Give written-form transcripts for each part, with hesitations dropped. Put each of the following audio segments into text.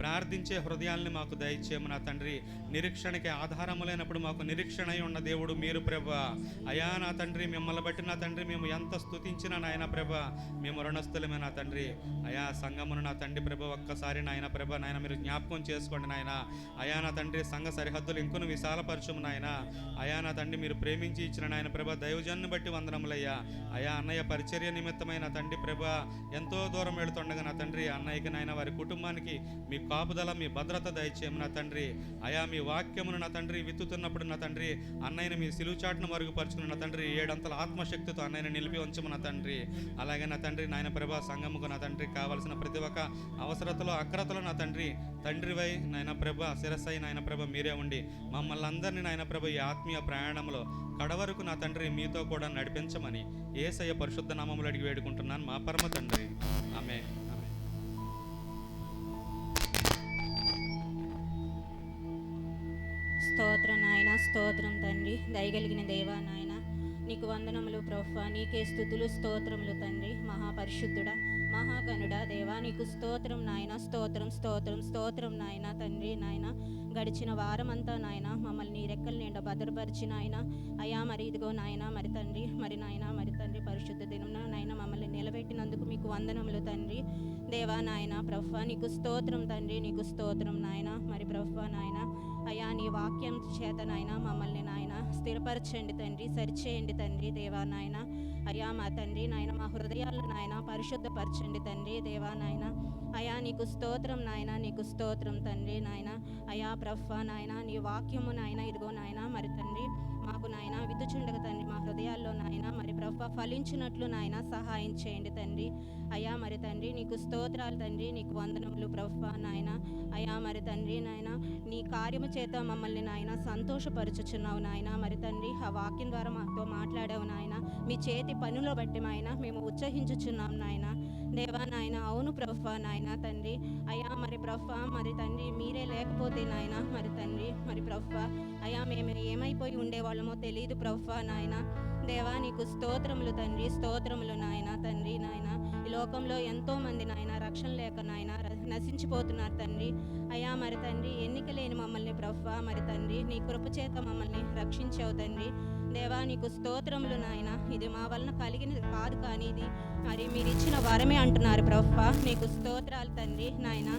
ప్రార్థించే హృదయాల్ని మాకు దయచేయము నా తండ్రి. నిరీక్షణకి ఆధారము లేనప్పుడు మాకు నిరీక్షణ అయి ఉన్న దేవుడు మీరు ప్రభా. అయా నా తండ్రి, మిమ్మల్ని బట్టి నా తండ్రి మేము ఎంత స్తుతించినా నాయన ప్రభా మేము రుణస్థులమే నా తండ్రి. అయా సంఘమును నా తండ్రి ప్రభ ఒక్కసారి నాయన ప్రభ నాయన మీరు జ్ఞాపకం చేసుకోండి నాయన. అయా నా తండ్రి సంఘ సరిహద్దులు ఇంకొన్ని విశాలపరచుము నాయన. అయా నా తండ్రి మీరు ప్రేమించి ఇచ్చిన నాయన ప్రభ దైవజన్ని బట్టి వందనములయ్యా. అయా అన్నయ్య పరిచర్య నిమిత్తమైన తండ్రి ప్రభ ఎంతో దూరం వెళుతుండగా నా తండ్రి అన్నయ్యకి నాయన వారి కుటుంబానికి మీ కాపుదల మీ భద్రత దయచేయము నా తండ్రి. అయా మీ వాక్యమును నా తండ్రి విత్తుతున్నప్పుడు నా తండ్రి అన్నయ్యని మీ సిలువుచాటును మరుగుపరుచుకున్న నా తండ్రి 7 అంతల ఆత్మశక్తితో అన్నయ్యని నిలిపి ఉంచము నా తండ్రి. అలాగే నా తండ్రి నాయన ప్రభ సంఘముకు నా తండ్రి కావలసిన ప్రతి ఒక్క అవసరతలో అక్రతలో నా తండ్రి తండ్రివై నాయన ప్రభ శిరస్సై నాయన ప్రభ మీరే ఉండి మమ్మల్ని అందరినీ నాయన ప్రభ ఈ ఆత్మీయ ప్రయాణంలో కడవరకు నా తండ్రి మీతో కూడా నడిపించమని యేసయ్య పరిశుద్ధ నామములు అడిగి వేడుకుంటున్నాను మా పరమ తండ్రి. ఆమేన్. స్తోత్రం నాయన, స్తోత్రం తండ్రి. దయగలిగిన దేవా నాయన నీకు వందనములు ప్రభువా, నీకే స్తుతులు స్తోత్రములు తండ్రి. మహాపరిశుద్ధుడా మహాగణుడా దేవా నీకు స్తోత్రం నాయన, స్తోత్రం స్తోత్రం స్తోత్రం నాయన తండ్రి. నాయన గడిచిన వారమంతా నాయన మమ్మల్ని నీ రెక్కల నిండా భద్రపరిచిన ఆయన అయ్యా మరి ఇదిగో నాయన మరి తండ్రి మరి తండ్రి పరిశుద్ధ దినం నాయన మమ్మల్ని నిలబెట్టినందుకు మీకు వందనములు తండ్రి. దేవా నాయన ప్రభువా నీకు స్తోత్రం తండ్రి, నీకు స్తోత్రం నాయన. మరి ప్రభువా నాయన అయ్యా నీ వాక్యం చేత నాయన మమ్మల్ని నాయన స్థిరపరచండి తండ్రి, సరిచేయండి తండ్రి. దేవా నాయన అయ్యా మా తండ్రి నాయన మా హృదయాలను నాయన పరిశుద్ధపరచండి తండ్రి. దేవా నాయన అయ్యా నీకు స్తోత్రం నాయన, నీకు స్తోత్రం తండ్రి. నాయన అయ్యా ప్రభువా నాయన నీ వాక్యము నాయన ఇదిగో నాయన మరి తండ్రి మాకు నాయన విద్దుచుండగా తండ్రి మా హృదయాల్లో నాయన మరి ప్రభువా ఫలించినట్లు నాయన సహాయం చేయండి తండ్రి. అయ్యా మరి తండ్రి నీకు స్తోత్రాలు తండ్రి, నీకు వందనములు ప్రభువా నాయన. అయ్యా మరి తండ్రి నాయన నీ కార్యము చేత మమ్మల్ని నాయన సంతోషపరచుచున్నావు నాయన. మరి తండ్రి ఆ వాక్యం ద్వారా మాతో మాట్లాడావు నాయన. మీ చేతి పనులో బట్టి నాయన మేము ఉత్సహించుచున్నాం నాయన. దేవా నాయన అవును ప్రభువా నాయన తండ్రి. అయ్యా మరి ప్రభువా మరి తండ్రి మీరే లేకపోతే నాయన మరి తండ్రి మరి ప్రభువా అయ్యా మేము ఏమైపోయి ఉండేవాళ్ళమో తెలియదు ప్రభువా నాయన. దేవా నీకు స్తోత్రములు తండ్రి, స్తోత్రములు నాయన తండ్రి. నాయన ఈ లోకంలో ఎంతో మంది నాయన రక్షణ లేక నాయన నశించిపోతున్నారు తండ్రి. అయ్యా మరి తండ్రి ఎన్నిక లేని మమ్మల్ని ప్రభువా మరి తండ్రి నీ కృప చేత మమ్మల్ని రక్షించావు తండ్రి. దేవా నీకు స్తోత్రములు నాయన. ఇది మా వలన కలిగినది కాదు కానీ ఇది మరి మీరు ఇచ్చిన వరమే అంటున్నారు ప్రభువా. నీకు స్తోత్రాలు తండ్రి నాయన.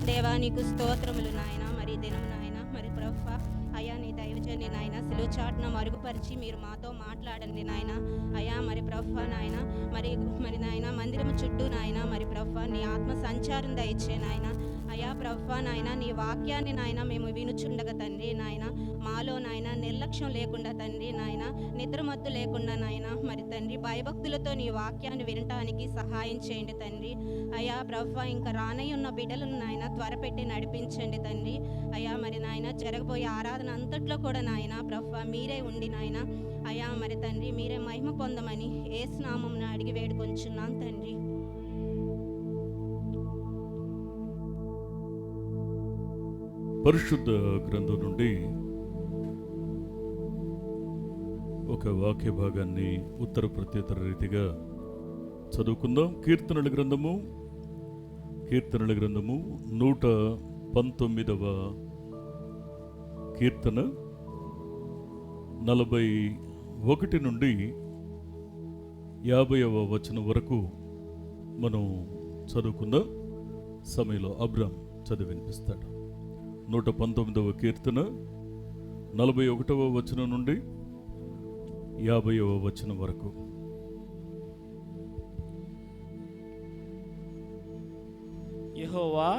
దేవా నీకు స్తోత్రములు నాయన. మరి దినం నాయన మరి ప్రభువా అయ్యా నీ దైవజన్ని నాయన సిలువచాటున మరుగుపరిచి మీరు మాతో మాట్లాడండి నాయన. అయ్యా మరి ప్రభువా నాయన మరి నాయన మందిరము చుట్టూ నాయన మరి ప్రభువా నీ ఆత్మ సంచారం దయచే నాయన. అయ్యా ప్రభువా నాయన నీ వాక్యాన్ని నాయన మేము వినుచుండగా తండ్రి నాయన మాలో నాయన నిర్లక్ష్యం లేకుండా తండ్రి నాయన నిద్రమత్తు లేకుండా నాయన మరి తండ్రి భయభక్తులతో నీ వాక్యాన్ని వినటానికి సహాయం చేయండి తండ్రి. అయ్యా ప్రభువా ఇంకా రానయ్య ఉన్న బిడ్డలను నాయన త్వరపెట్టి నడిపించండి తండ్రి. అయ్యా మరి నాయన జరగబోయే ఆరాధన అంతట్లో కూడా నాయన ప్రభువా మీరే ఉండి నాయన అయ్యా మరి తండ్రి మీరే మహిమ పొందమని యేసు నామమున అడిగి వేడుకొంచున్నాం తండ్రి. పరిశుద్ధ గ్రంథం నుండి ఒక వాక్య భాగాన్ని ఉత్తర ప్రత్యుత్తర రీతిగా చదువుకుందాం. కీర్తనల గ్రంథము 119వ కీర్తన 41 నుండి 50వ వచనం వరకు మనం చదువుకుందాం. సమయంలో అబ్రామ్ చదివి వినిపిస్తాడు. 119వ కీర్తన 41వ వచనం నుండి 50వ వచనం వరకు. యెహోవా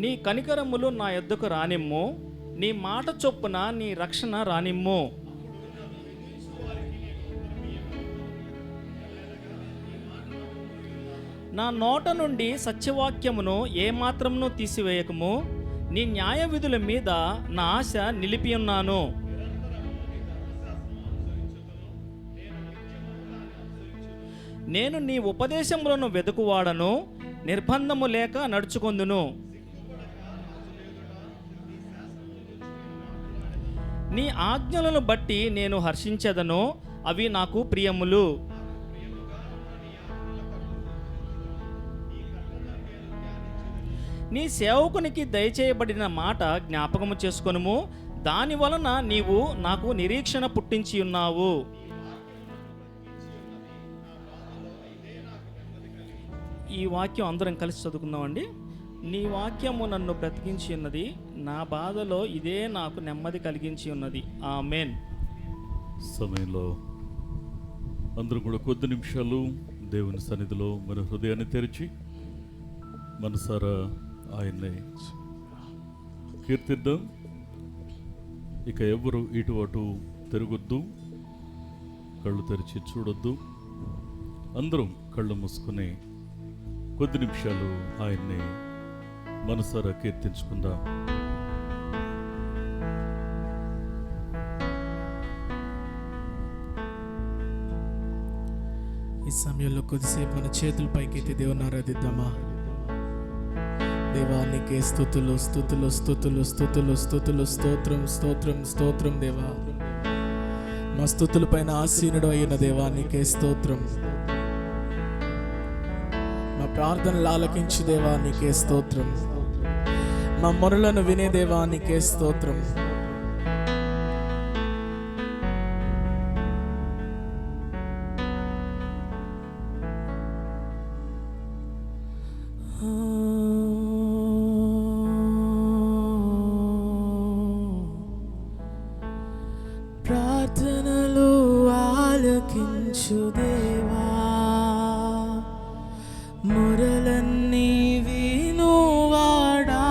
నీ కనికరములు నా యొద్దకు రానిమ్ము, నీ మాట చొప్పున నీ రక్షణ రానిమ్ము. నా నోట నుండి సత్యవాక్యమును ఏమాత్రమును తీసివేయకము, నీ న్యాయ విధుల మీద నా ఆశ నిలిపి ఉన్నాను. నేను నీ ఉపదేశములను వెతుకువాడను, నిర్బంధము లేక నడుచుకొందును. నీ ఆజ్ఞలను బట్టి నేను హర్షించెదను, అవి నాకు ప్రియములు. నీ సేవకునికి దయచేయబడిన మాట జ్ఞాపకము చేసుకొనుము, దాని వలన నీవు నాకు నిరీక్షణ పుట్టించి ఉన్నావు. ఈ వాక్యం అందరం కలిసి చదువుకుందామండి. నీ వాక్యము నన్ను బ్రతికించి ఉన్నది, నా బాధలో ఇదే నాకు నెమ్మది కలిగించి ఉన్నది. ఆమేన్. సమయంలో అందరూ కూడా కొద్ది నిమిషాలు దేవుని సన్నిధిలో మన హృదయాన్ని తెరిచి మనసారా ఆయన్ని కీర్తిద్దాం. ఇక ఎవరు ఇటు అటు తిరగొద్దు, కళ్ళు తెరిచి చూడొద్దు. అందరం కళ్ళు మూసుకుని కొద్ది నిమిషాలు ఆయన్ని మనసారా కీర్తించుకుందాం. ఈ సమయంలో కొద్దిసేపు మన చేతుల పైకెత్తి దేవుని ఆరాధిద్దామా. దేవా నీకే స్తుతులు స్తుతులు స్తుతులు స్తుతులు స్తుతులు స్తోత్రం స్తోత్రం స్తోత్రం దేవా. మా స్తుతుల పైన ఆసీనుడు అయిన దేవా నీకే స్తోత్రం. మా ప్రార్థనలు ఆలకించు దేవా నీకే స్తోత్రం. మా మొరలను వినే దేవా నీకే స్తోత్రం. ప్రార్థనలు ఆలకించు దేవా, మొరలన్నీ వినువాడా,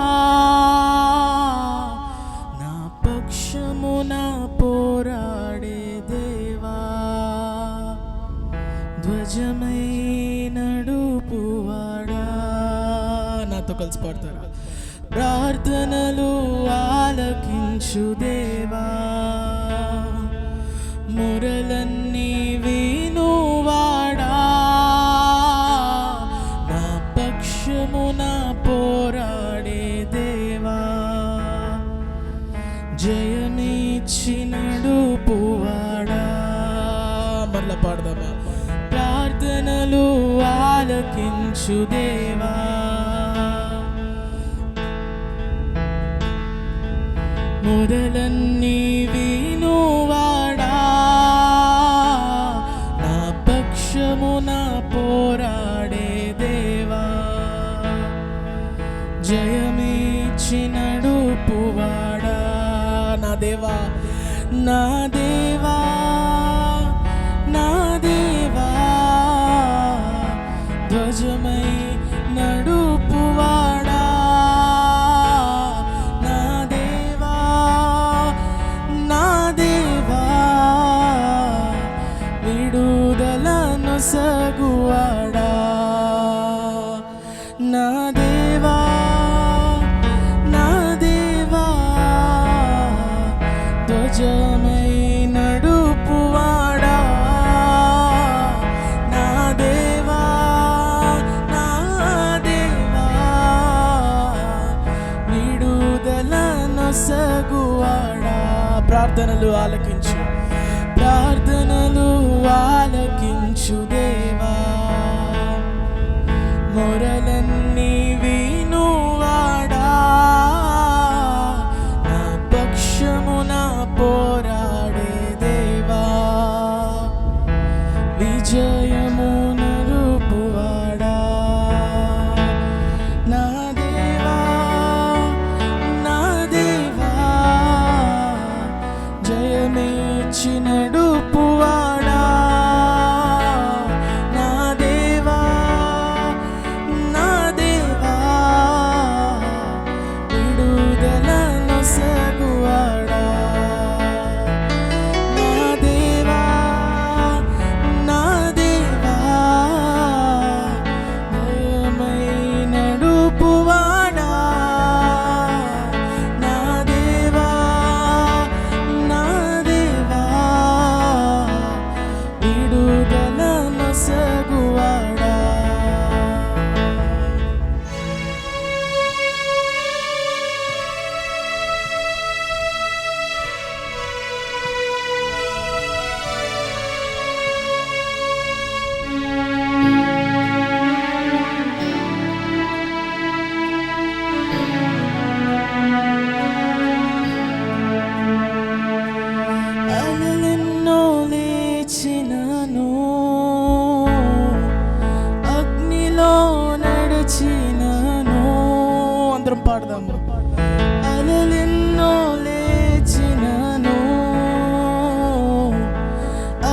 నా పక్షమున పోరాడే దేవా, ధ్వజమై నడుపువాడా. నాతో కలిసి పాడతారా? ప్రార్థనలు ఆలకించు దేవా, మొరలన్నీ వినువాడా, నా పక్షమున పోరాడే దేవా, జయమిచ్చి నడుపువాడా. మరలా పాడదామా? ప్రార్థనలు ఆలకించు దేవా, మొరలన్నీ వినువాడా, నా పక్షమున పోరాడే దేవా, జయమిచ్చి నడుపువాడా. నా దేవా నా దేవా నా దేవా, ధ్వజమై నడుపువాడా, నా దేవా నా దేవా, విడుదల నొసగువాడా, నా దేవా నా దేవా, ధ్వజమై నడుపువాడా, నా దేవా నా దేవా, విడుదల నొసగువాడా. ప్రార్థనలు ఆలకించు, ప్రార్థనలు ఆలకించు దేవా, మొరలన్నీ వినువాడా, నా పక్షమున పోరాడే దేవా, విజయము నలుపువాడా, నా దేవా నా దేవా, జయమిచ్చి నడుపువాడా, నా దేవా నా దేవా, విడుదల నొసగువాడా, నా దేవా నా దేవా, దయమై నడుపువాడా, నా దేవా నా దేవా, పాడదాము. అలలెన్నో లేచినను,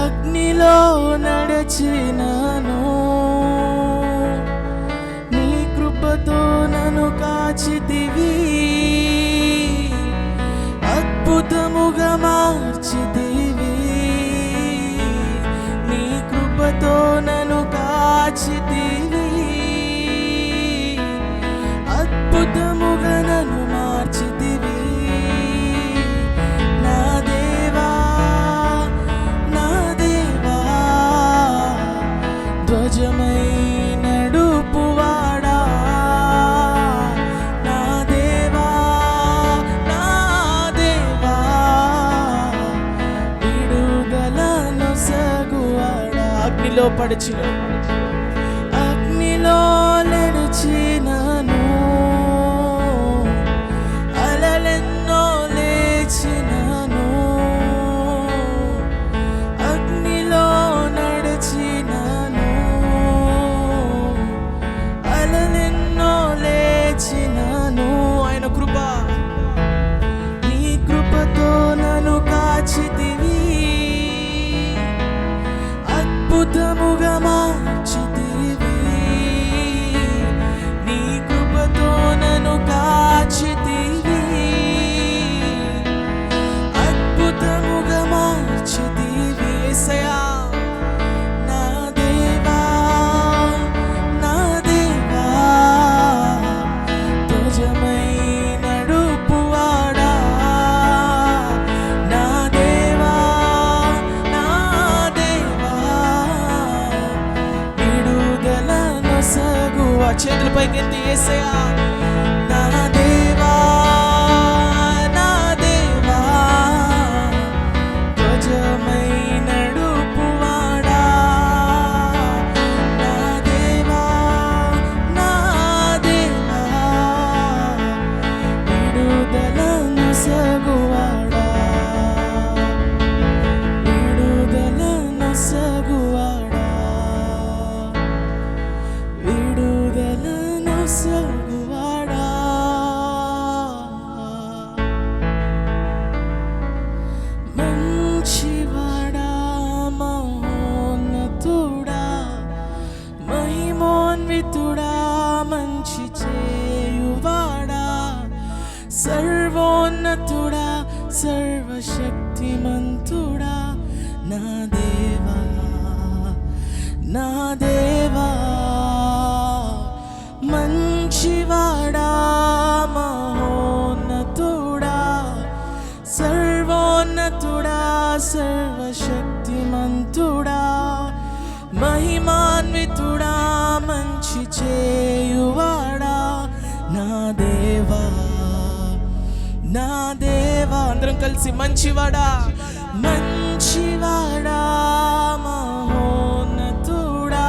అగ్నిలో నడచినను, నీ కృపతో నన్ను కాచితివి, అద్భుతముగా మార్చితివి, నీ కృపతో నన్ను కాచితివి, అద్భుతముగా నన్ను మార్చితివి. నా దేవా, నా దేవా, ధ్వజమై నడుపువాడా, నా దేవా, నా దేవా, విడుదలను సగువాడా. అగ్నిలో పడిచిన, అగ్నిలో నడిచినను, అలలెన్నో లేచినను, అగ్నిలో నడిచినను, అలలెన్నో లేచినను. ఆయన కృప, నీ కృపతో నన్ను కాచితివి, అద్భుతముగా మార్చితివి, నీ కృపతో నన్ను కాచితివి, అద్భుతముగా మార్చితివి. యేసయ్యా, నా దేవా, నా దేవా, ధ్వజమై నడుపువాడా, నా దేవా, నా దేవా, విడుదలను సగువా. చేతుల పైకెత్తి యేసయ్యా, నా దేవా, నా దేవా, ధ్వజమై నడుపువాడా, నా దేవా, నా దేవా, విడుదలను సగువాడా, విడుదలను సగువాడా, విడుదలను సగువాడా. మంచివాడా, మహోన్నతుడా, మహిమోన్వితుడా, మంచి చేయువాడా, సర్వోన్నతుడా, సర్వశక్తిమంతుడా, నా దేవా, నా దేవా, మంచివాడా, మహోన్నతుడా, సర్వోన్నతుడా, సర్వశక్తిమంతుడా, మహిమాన్వితుడా, మంచి చేయువాడా, నా దేవా, నా దేవా. అందరం కలిసి మంచివాడా, మంచివాడా, మహోన్నతుడా,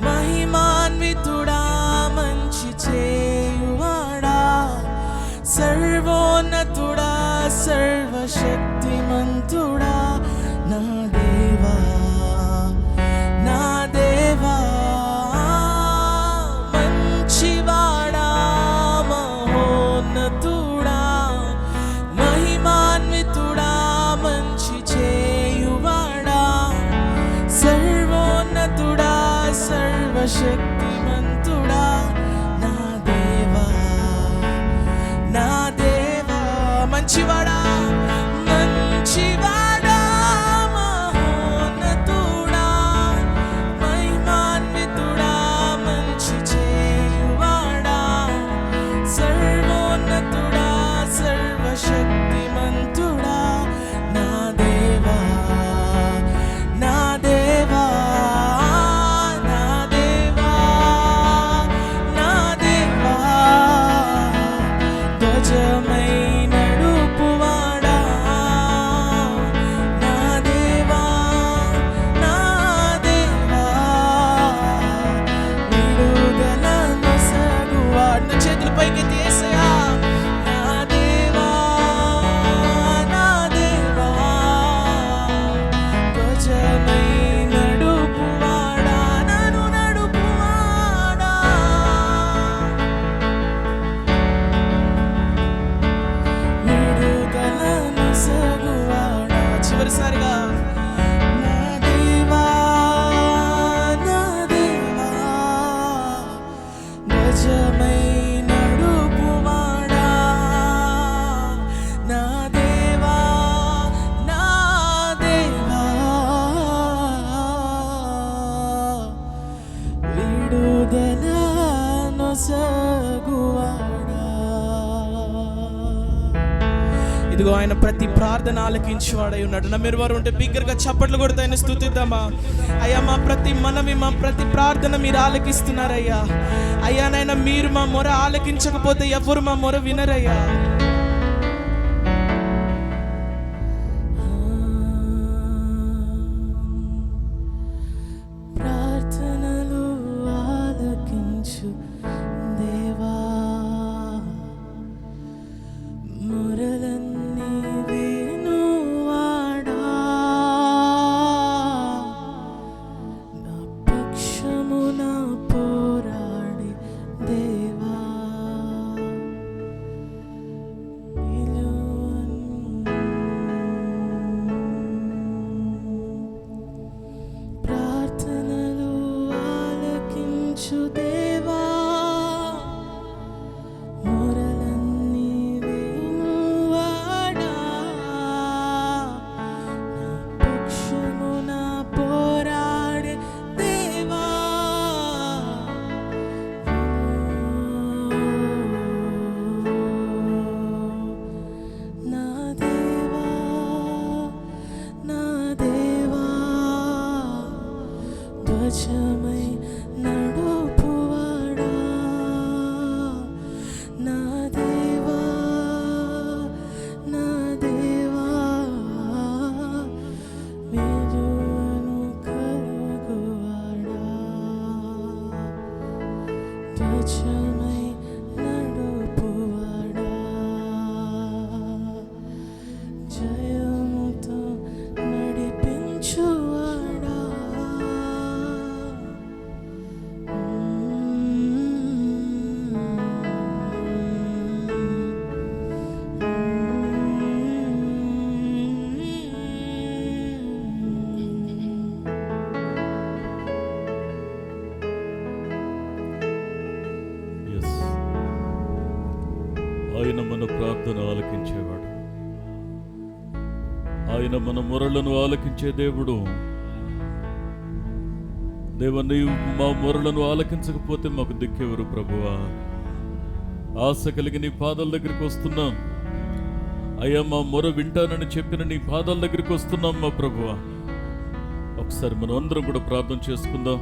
మహిమాన్వితుడా, మంచి చేయువాడా, సర్వోన్నతుడా, సర్వశక్తిమంతుడా, నా దేవా, నా దేవా, మంచివాడా, మహోన్నతుడా, మహిమాన్వితుడా, మంచి చేయువాడా, సర్వోన్నతుడా, సర్వశక్తిమంతుడా, నా దేవా, నా దేవా. మంచివాడా, మంచివాడా, మహోన్నతుడా, మహిమాన్వితుడా, మంచి చేయువాడా, సర్వోన్నతుడా, సర్వశక్తిమంతుడా, నా దేవా, నా దేవా, నా దేవా, ఇదిగో ఆయన ప్రతి ప్రార్థన ఆలకించేవాడై ఉన్నాడు. నమ్మిన వారు ఉంటే బిగ్గరగా చప్పట్లు కొడుతూ ఆయన స్తుతిద్దామా? అయ్యా, మా ప్రతి మనవి, మా ప్రతి ప్రార్థన మీరు ఆలకిస్తున్నారయ్యా. అయ్యా నాయన, మీరు మా మొర ఆలకించకపోతే ఎవరు మా మొర వినరయ్యా. ప్రార్థనలు ఆలకించు దేవా, మొరలన్నీ వినువాడా, నా పక్షమున పోరాడి దేవా, ప్రార్థనలు ఆలకించు దేవా, మొరలన్నీ వినువాడా, నా పక్షమున పోరాడే దేవా, నా దేవా, నా దేవా, ధ్వజమై నడుపువాడా, నా దేవా, నా దేవా, మేలును కలుగువాడా, ధ్వజమై నడుపువాడా, జయముతో నడిపించువాడా. ఎస్, ఆయన మన ప్రార్థన ఆలకించేవాడు. ఆయన మన మొరలను ఆలకించే దేవుడు. దేవా, నీవు మా మొరలను ఆలకించకపోతే మాకు దిక్కెవరు ప్రభువా? ఆశ కలిగి నీ పాదాల దగ్గరికి వస్తున్నాం అయ్యా. మా మొర వింటానని చెప్పిన నీ పాదాల దగ్గరికి వస్తున్నాం మా ప్రభువా. ఒకసారి మనం అందరం కూడా ప్రార్థన చేసుకుందాం.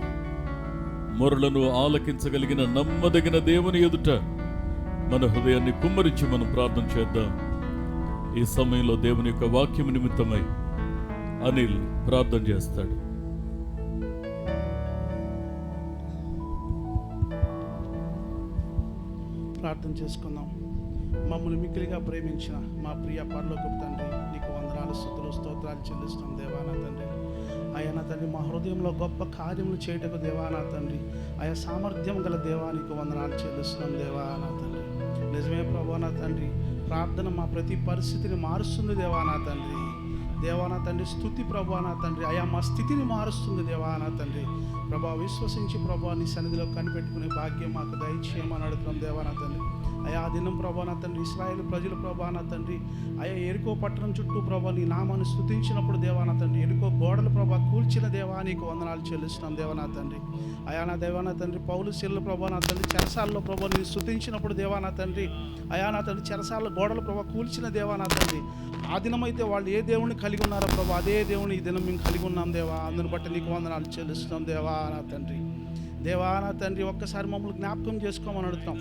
మొరలను ఆలకించగలిగిన నమ్మదగిన దేవుని ఎదుట మన హృదయాన్ని కుమ్మరించి మనం ప్రార్థన చేద్దాం. ఈ సమయంలో దేవుని యొక్క వాక్యం నిమిత్తమై అనిల్ ప్రార్థన చేస్తాడు. ప్రార్థన చేసుకుందాం. మమ్మల్ని మిక్కిలిగా ప్రేమించిన మా ప్రియ పరలోకపు తండ్రి, నీకు వందనాలు, స్తుతులు, స్తోత్రాలు చెల్లిస్తాం దేవా నా తండ్రి. అయ్యా నా తండ్రి, మా హృదయంలో గొప్ప కార్యములు చేయటకు దేవా నా తండ్రి, ఆయా సామర్థ్యం గల దేవా నీకు వందనాలు చెల్లిస్తున్నాం దేవా నా తండ్రి. నిజమే ప్రభా నా తండ్రి, ప్రార్థన మా ప్రతి పరిస్థితిని మారుస్తుంది దేవా నా తండ్రి. దేవా నా తండ్రి, స్తుతి ప్రభా నా తండ్రి, అయా మా స్థితిని మారుస్తుంది దేవా నా తండ్రి. ప్రభా, విశ్వసించి ప్రభా నీ సన్నిధిలో కనిపెట్టుకునే భాగ్యం మాకు దయచేయమని అడుగుతున్నాం దేవా నా తండ్రి. అయా ఆ దినం ప్రభా నా తండ్రి, ఇశ్రాయేలు ప్రజలు ప్రభా నా తండ్రి, అయా ఎరుకో పట్టణం చుట్టూ ప్రభా నీ నామాన్ని స్తుతించినప్పుడు దేవా నా తండ్రి, ఎరుకో గోడలు ప్రభా కూల్చిన దేవా నీకు వందనాలు చెల్లిస్తున్నాం దేవా నా తండ్రి. అయా నా దేవా నా తండ్రి, పౌలు శీల ప్రభా నా తండ్రి, చెరసాలలో ప్రభా నీ స్తుతించినప్పుడు దేవా నా తండ్రి, అయా నా తండ్రి, చెరసాల గోడలు ప్రభా కూల్చిన దేవా నా తండ్రి. ఆ దినమైతే వాళ్ళు ఏ దేవుని కలిగి ఉన్నారో ప్రభా, అదే దేవుని ఈ దినం మేము కలిగి ఉన్నాం దేవా. అందుని బట్టి నీకు వందనాలు చెల్లిస్తున్నాం దేవా నా తండ్రి. దేవా నా తండ్రి, ఒక్కసారి మమ్మల్ని జ్ఞాపకం చేసుకోమని అడుగుతాం.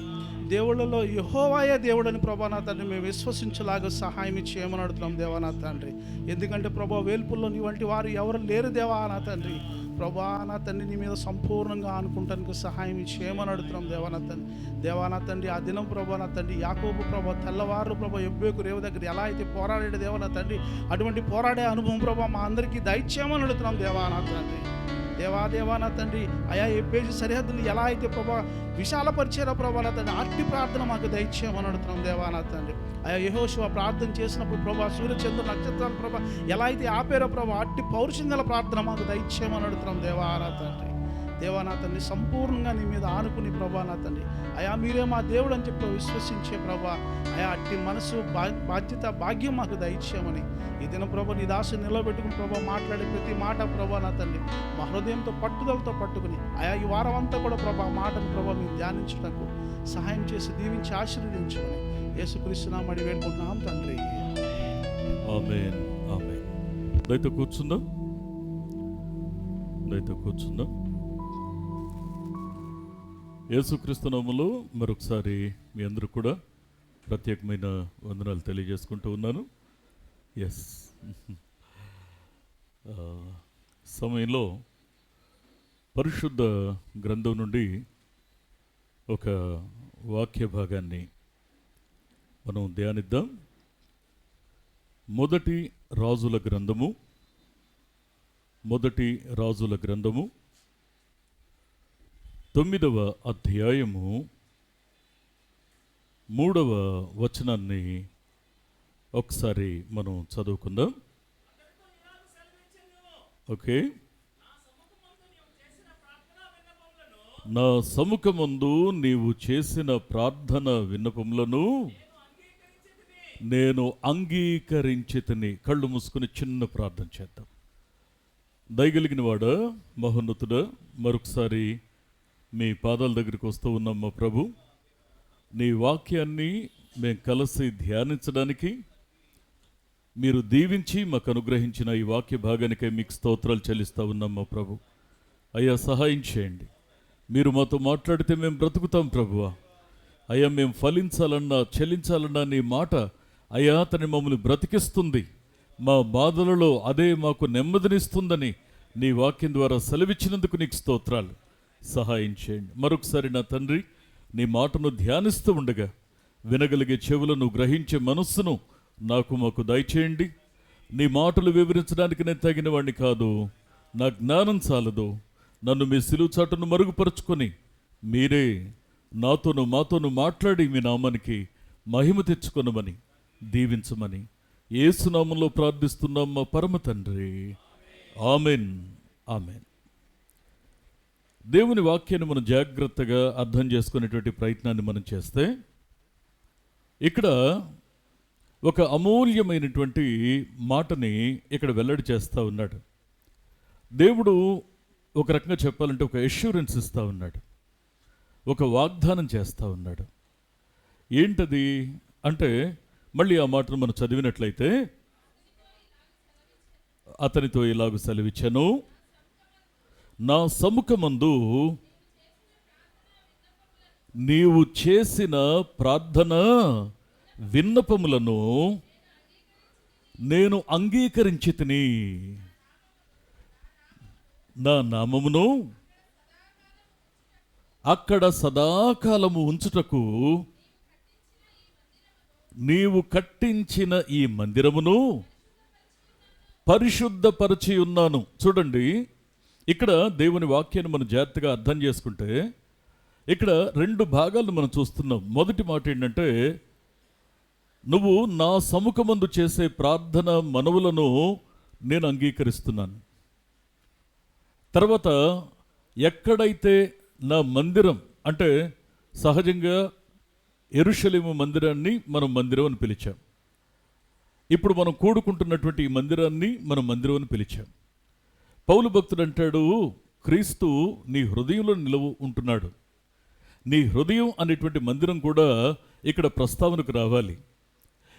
దేవుళ్ళలో యెహోవాయే దేవుడని ప్రభా నా తండ్రి మేము విశ్వసించలాగా సహాయం చేయమని అడుగుతున్నాం దేవా నా తండ్రి. ఎందుకంటే ప్రభా, వేల్పుల్లో నీ వంటి వారు ఎవరు లేరు దేవా నా తండ్రి. ప్రభా నా తండ్రి, నీ మీద సంపూర్ణంగా అనుకుంటానికి సహాయం చేయమని అడుగుతున్నాం దేవా నా తండ్రి. దేవా నా తండ్రి, ఆ దినం ప్రభా నా తండ్రి, యాకోబు ప్రభా తెల్లవారు ప్రభా ఎబ్బేకు రేవు దగ్గర ఎలా అయితే పోరాడాడు దేవా నా తండ్రి, అటువంటి పోరాడే అనుభవం ప్రభా మా అందరికీ దయచేయమని అడుగుతున్నాం దేవా నా తండ్రి. దేవా నా తండ్రి, అయా ఎబ్బేజు సరిహద్దులు ఎలా అయితే ప్రభా విశాలపరిచారో ప్రభా నా తండ్రి, అట్టి ప్రార్థన మాకు దయచేయమని అడుగుతున్నాం దేవా నా తండ్రి. అయా యెహోషువ ప్రార్థన చేసినప్పుడు ప్రభా సూర్యచంద్ర నక్షత్రాలు ప్రభా ఎలా అయితే ఆపేరో ప్రభా, అట్టి పౌరుషం గల ప్రార్థన మాకు దయచేయమని అడుగుతున్నాం దేవా నా తండ్రి. దేవా నా తండ్రి, సంపూర్ణంగా నీ మీద ఆనుకుని ప్రభా నా తండ్రి, అయా మీరే మా దేవుడు అని చెప్పి విశ్వసించే ప్రభా, అయా అట్టి మనసు బాధ్యత భాగ్యం మాకు దయచేయమని ఈ దిన ప్రభా నీ దాసు నిలబెట్టుకుని ప్రభా మాట్లాడే ప్రతి మాట ప్రభా నా తండ్రి మా హృదయంతో పట్టుదలతో పట్టుకుని అయా ఈ వారం అంతా కూడా ప్రభా మాటను ప్రభా మేము ధ్యానించడానికి సహాయం చేసి దీవించి ఆశీర్వదించుకొని యేసుక్రీస్తు నామమున వేడుకుంటున్నాం తండ్రి. ఆమేన్, ఆమేన్. దయతో కూర్చుందాం. యేసుక్రీస్తు నామములో మరొకసారి మీ అందరూ కూడా ప్రత్యేకమైన వందనాలు తెలియజేసుకుంటూ ఉన్నాను. ఎస్, సమయంలో పరిశుద్ధ గ్రంథం నుండి ఒక వాక్య భాగాన్ని మనం ధ్యానిద్దాం. మొదటి రాజుల గ్రంథము 9వ అధ్యాయము 3వ వచనాన్ని ఒకసారి మనం చదువుకుందాం. ఓకే. నా సముఖమందు నీవు చేసిన ప్రార్థన విన్నపములను నేను అంగీకరించితిని. కళ్ళు మూసుకుని చిన్న ప్రార్థన చేద్దాం. దయగలిగిన వాడా, మహోన్నతుడా, మరొకసారి మీ పాదాల దగ్గరికి వస్తూ ఉన్నాం మా ప్రభు. నీ వాక్యాన్ని మేము కలిసి ధ్యానించడానికి మీరు దీవించి మాకు అనుగ్రహించిన ఈ వాక్య భాగానికై మీకు స్తోత్రాలు చెల్లిస్తూ ఉన్నాం మా ప్రభు. అయ్యా, సహాయం చేయండి. మీరు మాతో మాట్లాడితే మేము బ్రతుకుతాం ప్రభువా. అయ్యా, మేము ఫలించాలన్నా చెల్లించాలన్నా నీ మాట అయ్యా తను మమ్మల్ని బ్రతికిస్తుంది. మా బాధలలో అదే మాకు నెమ్మదినిస్తుందని నీ వాక్యం ద్వారా సెలవిచ్చినందుకు నీకు స్తోత్రాలు. సహాయం చేయండి. మరొకసారి నా తండ్రి, నీ మాటను ధ్యానిస్తూ ఉండగా వినగలిగే చెవులను, గ్రహించే మనస్సును మాకు దయచేయండి. నీ మాటలు వివరించడానికి నేను తగిన వాడిని కాదు. నా జ్ఞానం చాలదు. నన్ను మీ సిలువ చాటును మరుగుపరుచుకొని మీరే మాతోను మాట్లాడి మీ నామానికి మహిమ తెచ్చుకొనమని దీవించమని యేసునామంలో ప్రార్థిస్తున్నాం మా పరమ తండ్రి. Amen, amen. దేవుని వాక్యాన్ని మనం జాగ్రత్తగా అర్థం చేసుకునేటువంటి ప్రయత్నాన్ని మనం చేస్తే ఇక్కడ ఒక అమూల్యమైనటువంటి మాటని ఇక్కడ వెల్లడి చేస్తూ ఉన్నాడు. దేవుడు ఒక రకంగా చెప్పాలంటే ఒక అష్యూరెన్స్ ఇస్తూ ఉన్నాడు, ఒక వాగ్దానం చేస్తూ ఉన్నాడు. ఏంటది అంటే, మళ్ళీ ఆ మాటను మనం చదివినట్లయితే, అతనితో ఇలాగ సెలవిచ్చెను, నా సముఖమందు నీవు చేసిన ప్రార్థన విన్నపములను నేను అంగీకరించితిని. నా నామమును అక్కడ సదాకాలము ఉంచుటకు నీవు కట్టించిన ఈ మందిరమును పరిశుద్ధపరిచి ఉన్నాను. చూడండి, ఇక్కడ దేవుని వాక్యాన్ని మనం జాగ్రత్తగా అర్థం చేసుకుంటే ఇక్కడ 2 భాగాలను మనం చూస్తున్నాం. మొదటి మాట ఏంటంటే, నువ్వు నా సముఖమందు చేసే ప్రార్థన మనవులను నేను అంగీకరిస్తున్నాను. తర్వాత ఎక్కడైతే నా మందిరం అంటే, సహజంగా యెరూషలేము మందిరాన్ని మనం మందిరం అని పిలిచాం. ఇప్పుడు మనం కూడుకుంటున్నటువంటి ఈ మందిరాన్ని మనం మందిరం అని పిలిచాం. పౌలు భక్తుడు అంటాడు, క్రీస్తు నీ హృదయంలో నిలవ ఉంటున్నాడు. నీ హృదయం అనేటువంటి మందిరం కూడా ఇక్కడ ప్రస్తావనకు రావాలి.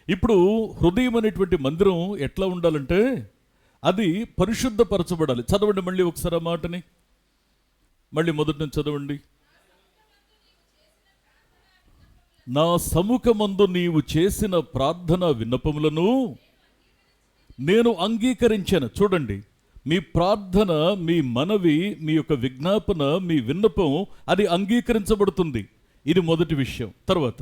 ఇప్పుడు హృదయం అనేటువంటి మందిరం ఎట్లా ఉండాలంటే, అది పరిశుద్ధపరచబడాలి. చదవండి మళ్ళీ ఒకసారి ఆ మాటని, మళ్ళీ మొదటి నుంచి చదవండి. నా సముఖమందు నీవు చేసిన ప్రార్థన విన్నపములను నేను అంగీకరించాను. చూడండి, మీ ప్రార్థన, మీ మనవి, మీ యొక్క విజ్ఞాపన, మీ విన్నపం అది అంగీకరించబడుతుంది. ఇది మొదటి విషయం. తర్వాత,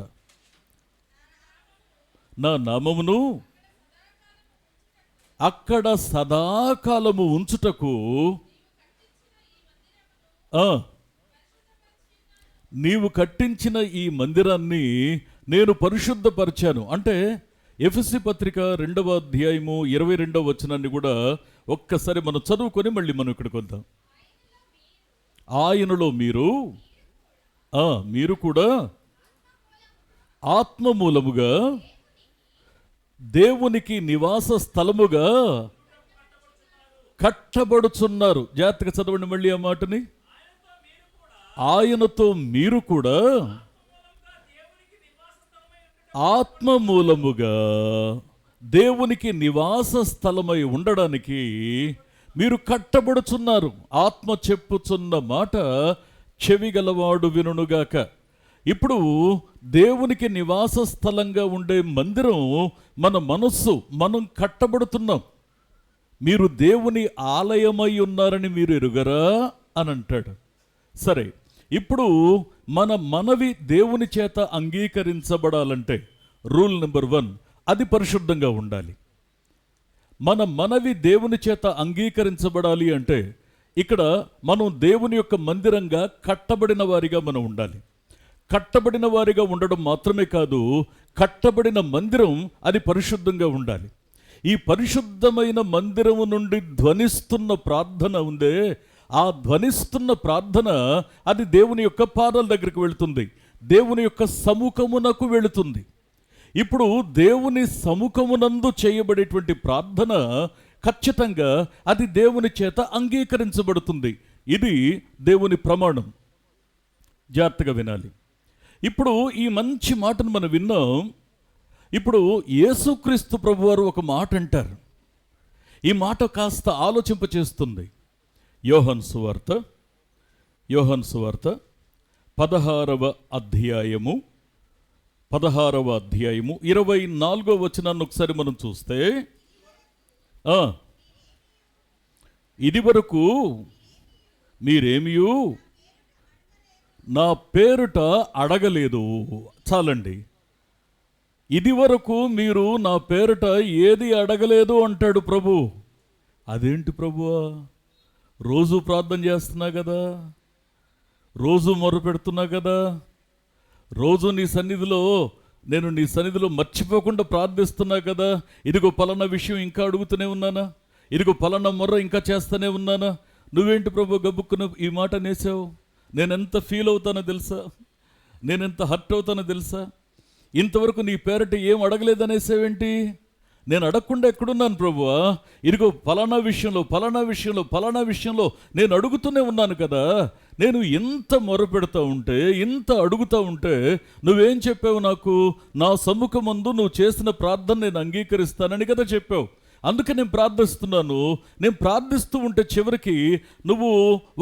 నా నామమును అక్కడ సదాకాలము ఉంచుటకు నీవు కట్టించిన ఈ మందిరాన్ని నేను పరిశుద్ధపరిచాను. అంటే ఎఫెసీ పత్రిక 2వ అధ్యాయము 22వ వచనాన్ని కూడా ఒక్కసారి మనం చదువుకొని మళ్ళీ మనం ఇక్కడికి వద్దాం. ఆయనలో మీరు కూడా ఆత్మ మూలముగా దేవునికి నివాస స్థలముగా కట్టబడుచున్నారు. జాగ్రత్తగా చదవండి మళ్ళీ ఆ మాటని. ఆయనతో మీరు కూడా ఆత్మ మూలముగా దేవునికి నివాస స్థలమై ఉండడానికి మీరు కట్టబడుచున్నారు. ఆత్మ చెప్పుచున్న మాట చెవిగలవాడు వినుగాక. ఇప్పుడు దేవునికి నివాస స్థలంగా ఉండే మందిరం మన మనస్సు. మనం కట్టబడుతున్నాం. మీరు దేవుని ఆలయమై ఉన్నారని మీరు ఎరుగరా అని అంటాడు. సరే, ఇప్పుడు మన మనవి దేవుని చేత అంగీకరించబడాలంటే రూల్ నెంబర్ 1, అది పరిశుద్ధంగా ఉండాలి. మన మనవి దేవుని చేత అంగీకరించబడాలి అంటే ఇక్కడ మనం దేవుని యొక్క మందిరంగా కట్టబడిన వారిగా మనం ఉండాలి. కట్టబడిన వారిగా ఉండడం మాత్రమే కాదు, కట్టబడిన మందిరం అది పరిశుద్ధంగా ఉండాలి. ఈ పరిశుద్ధమైన మందిరము నుండి ధ్వనిస్తున్న ప్రార్థన ఉందే, ఆ ధ్వనిస్తున్న ప్రార్థన అది దేవుని యొక్క పాదాల దగ్గరికి వెళుతుంది, దేవుని యొక్క సముఖమునకు వెళుతుంది. ఇప్పుడు దేవుని సముఖమునందు చేయబడేటువంటి ప్రార్థన ఖచ్చితంగా అది దేవుని చేత అంగీకరించబడుతుంది. ఇది దేవుని ప్రమాణం. జాగ్రత్తగా వినాలి. ఇప్పుడు ఈ మంచి మాటను మనం విన్నాం. ఇప్పుడు యేసుక్రీస్తు ప్రభువారు ఒక మాట అంటారు. ఈ మాట కాస్త ఆలోచింపచేస్తుంది. యోహాను సువార్త 16వ అధ్యాయము 24వ వచనాన్ని ఒకసారి మనం చూస్తే, ఇది వరకు మీరేమియూ నా పేరుట అడగలేదు. చాలండి. ఇది వరకు మీరు నా పేరుట ఏది అడగలేదు అంటాడు ప్రభు. అదేంటి ప్రభువా? రోజు ప్రార్థన చేస్తున్నా కదా, రోజు మొర్ర పెడుతున్నా కదా, రోజు నీ సన్నిధిలో మర్చిపోకుండా ప్రార్థిస్తున్నా కదా, ఇదిగో పలానా విషయం ఇంకా అడుగుతూనే ఉన్నానా, ఇదిగో పలానా మొర్ర ఇంకా చేస్తూనే ఉన్నానా, నువ్వేంటి ప్రభు గబుక్కున ఈ మాట నేసావు? నేనెంత ఫీల్ అవుతానో తెలుసా, నేనెంత హర్ట్ అవుతానో తెలుసా? ఇంతవరకు నీ పేరట ఏం అడగలేదనేసావేంటి? నేను అడగకుండా ఎక్కడున్నాను ప్రభువా? ఇదిగో ఫలానా విషయంలో నేను అడుగుతూనే ఉన్నాను కదా. నేను ఇంత మొరపెడతా ఉంటే, ఇంత అడుగుతూ ఉంటే నువ్వేం చెప్పావు నాకు? నా సమ్ముఖమందు నువ్వు చేసిన ప్రార్థన నేను అంగీకరిస్తానని కదా చెప్పావు. అందుకే నేను ప్రార్థిస్తున్నాను. నేను ప్రార్థిస్తూ ఉంటే చివరికి నువ్వు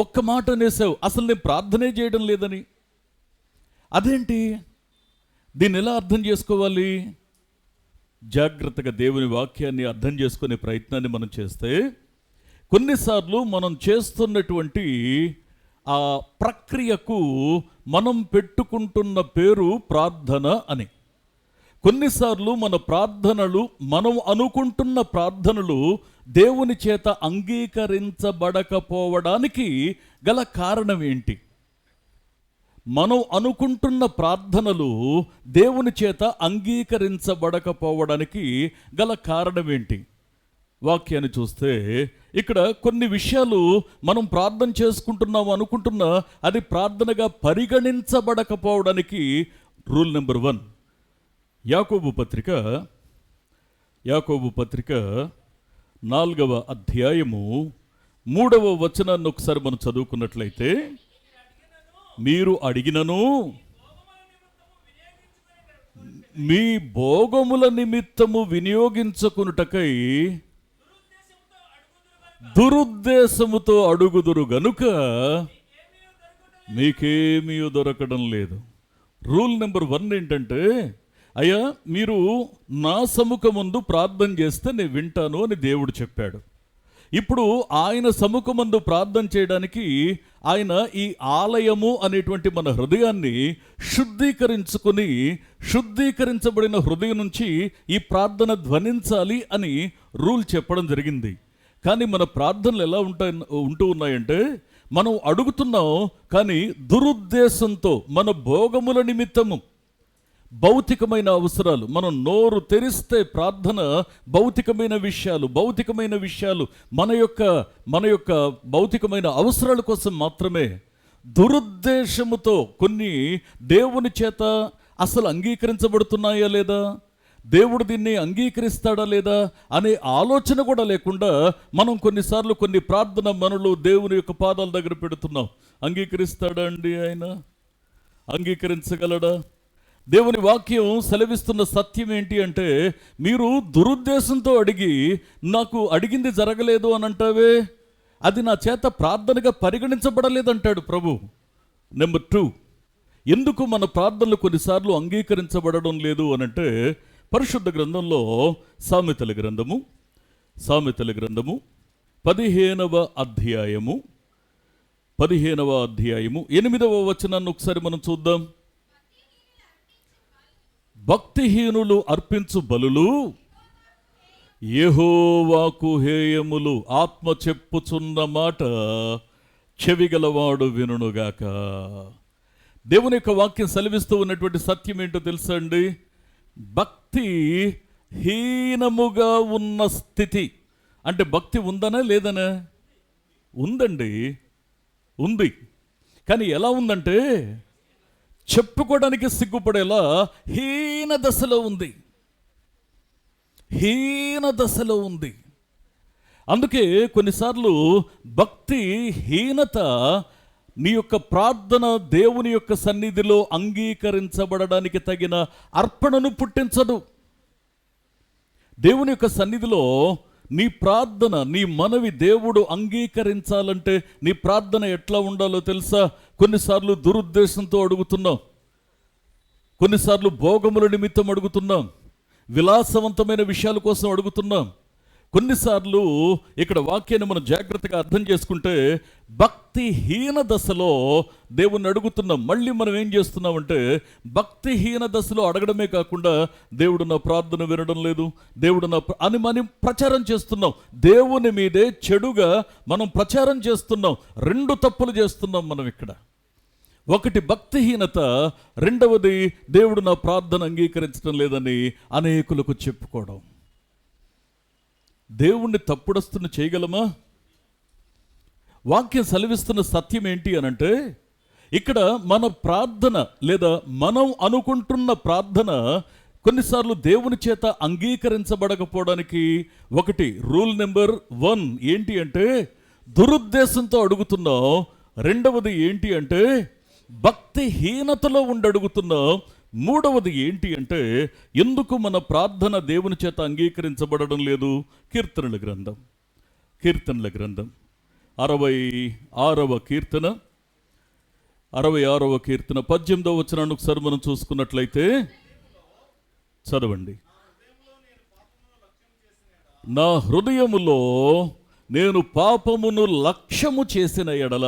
ఒక్క మాట అనేసావు, అసలు నేను ప్రార్థనే చేయడం లేదని. అదేంటి? దీన్ని ఎలా అర్థం చేసుకోవాలి? జాగ్రత్తగా దేవుని వాక్యాన్ని అర్థం చేసుకునే ప్రయత్నాన్ని మనం చేస్తే, కొన్నిసార్లు మనం చేస్తున్నటువంటి ఆ ప్రక్రియకు మనం పెట్టుకుంటున్న పేరు ప్రార్థన అని. కొన్నిసార్లు మన ప్రార్థనలు, మనం అనుకుంటున్న ప్రార్థనలు దేవుని చేత అంగీకరించబడకపోవడానికి గల కారణం ఏంటి? మనం అనుకుంటున్న ప్రార్థనలు దేవుని చేత అంగీకరించబడకపోవడానికి గల కారణం ఏంటి? వాక్యాన్ని చూస్తే ఇక్కడ కొన్ని విషయాలు మనం ప్రార్థన చేసుకుంటున్నాము అనుకుంటున్నా అది ప్రార్థనగా పరిగణించబడకపోవడానికి రూల్ నెంబర్ 1, యాకోబు పత్రిక 4వ అధ్యాయము 3వ వచనాన్ని ఒకసారి మనం చదువుకున్నట్లయితే, మీరు అడిగినను మీ భోగముల నిమిత్తము వినియోగించుకున్నటకై దురుద్దేశముతో అడుగుదురు గనుక మీకేమీ దొరకడం లేదు. రూల్ నెంబర్ 1 ఏంటంటే, అయ్యా మీరు నా సముఖమందు ప్రార్థన చేస్తే నేను వింటాను అని దేవుడు చెప్పాడు. ఇప్పుడు ఆయన సముఖమందు ప్రార్థన చేయడానికి ఆయన ఈ ఆలయము అనేటువంటి మన హృదయాన్ని శుద్ధీకరించబడిన హృదయం నుంచి ఈ ప్రార్థన ధ్వనించాలి అని రూల్ చెప్పడం జరిగింది. కానీ మన ప్రార్థనలు ఎలా ఉంటూ ఉన్నాయంటే, మనం అడుగుతున్నాం కానీ దురుద్దేశంతో, మన భోగముల నిమిత్తము, భౌతికమైన అవసరాలు. మనం నోరు తెరిస్తే ప్రార్థన భౌతికమైన విషయాలు, మన యొక్క భౌతికమైన అవసరాల కోసం మాత్రమే. దురుద్దేశముతో కొన్ని దేవుని చేత అసలు అంగీకరించబడుతున్నాయా లేదా, దేవుడు దీన్ని అంగీకరిస్తాడా లేదా అనే ఆలోచన కూడా లేకుండా మనం కొన్నిసార్లు కొన్ని ప్రార్థన మనలు దేవుని యొక్క పాదాల దగ్గర పెడుతున్నాం. అంగీకరిస్తాడా అండి? ఆయన అంగీకరించగలడా? దేవుని వాక్యం సెలవిస్తున్న సత్యం ఏంటి అంటే, మీరు దురుద్దేశంతో అడిగి నాకు అడిగింది జరగలేదు అని అంటావే, అది నా చేత ప్రార్థనగా పరిగణించబడలేదంటాడు ప్రభు. నెంబర్ 2, ఎందుకు మన ప్రార్థనలు కొన్నిసార్లు అంగీకరించబడడం లేదు అనంటే, పరిశుద్ధ గ్రంథంలో సామెతల గ్రంథము 15వ అధ్యాయము 8వ వచనాన్ని ఒకసారి మనం చూద్దాం. భక్తిహీనులు అర్పించు బలులు యెహోవాకు హేయములు, ఆత్మ చెప్పుచున్న మాట చెవిగలవాడు వినుగాక. దేవుని యొక్క వాక్యం సెలవిస్తూ ఉన్నటువంటి సత్యం ఏంటో తెలుసా అండి? భక్తి హీనముగా ఉన్న స్థితి అంటే భక్తి ఉందనా లేదనా? ఉందండి, ఉంది. కానీ ఎలా ఉందంటే చెప్పుకోవడానికి సిగ్గుపడేలా హీన దశలో ఉంది. అందుకే కొన్నిసార్లు భక్తి హీనత నీ యొక్క ప్రార్థన దేవుని యొక్క సన్నిధిలో అంగీకరించబడడానికి తగిన అర్పణను పుట్టించదు. దేవుని యొక్క సన్నిధిలో నీ ప్రార్థన, నీ మనవి దేవుడు అంగీకరించాలంటే నీ ప్రార్థన ఎట్లా ఉండాలో తెలుసా? కొన్నిసార్లు దురుద్దేశంతో అడుగుతున్నాం, కొన్నిసార్లు భోగముల నిమిత్తం అడుగుతున్నాం, విలాసవంతమైన విషయాల కోసం అడుగుతున్నాం. కొన్నిసార్లు ఇక్కడ వాక్యాన్ని మనం జాగ్రత్తగా అర్థం చేసుకుంటే భక్తిహీన దశలో దేవుణ్ణి అడుగుతున్నాం. మళ్ళీ మనం ఏం చేస్తున్నామంటే భక్తిహీన దశలో అడగడమే కాకుండా దేవుడు నా ప్రార్థన వినడం లేదు, దేవుడు నా అని మనం ప్రచారం చేస్తున్నాం. దేవుని మీదే చెడుగా మనం ప్రచారం చేస్తున్నాం. 2 తప్పులు చేస్తున్నాం మనం ఇక్కడ. ఒకటి భక్తిహీనత, రెండవది దేవుడు నా ప్రార్థన అంగీకరించడం లేదని అనేకులకు చెప్పుకోవడం. దేవుణ్ణి తప్పుడస్తున్న చేయగలమా? వాక్యం సెలవిస్తున్న సత్యం ఏంటి అనంటే, ఇక్కడ మన ప్రార్థన లేదా మనం అనుకుంటున్న ప్రార్థన కొన్నిసార్లు దేవుని చేత అంగీకరించబడకపోవడానికి ఒకటి రూల్ నెంబర్ 1 ఏంటి అంటే దురుద్దేశంతో అడుగుతున్నాం. రెండవది ఏంటి అంటే భక్తిహీనతలో ఉండి అడుగుతున్నాం. మూడవది ఏంటి అంటే ఎందుకు మన ప్రార్థన దేవుని చేత అంగీకరించబడడం లేదు? కీర్తనల గ్రంథం 66వ కీర్తన 18వ వచనాన్ని ఒకసారి మనం చూసుకున్నట్లయితే చదవండి. నా హృదయములో నేను పాపమును లక్ష్యము చేసిన ఎడల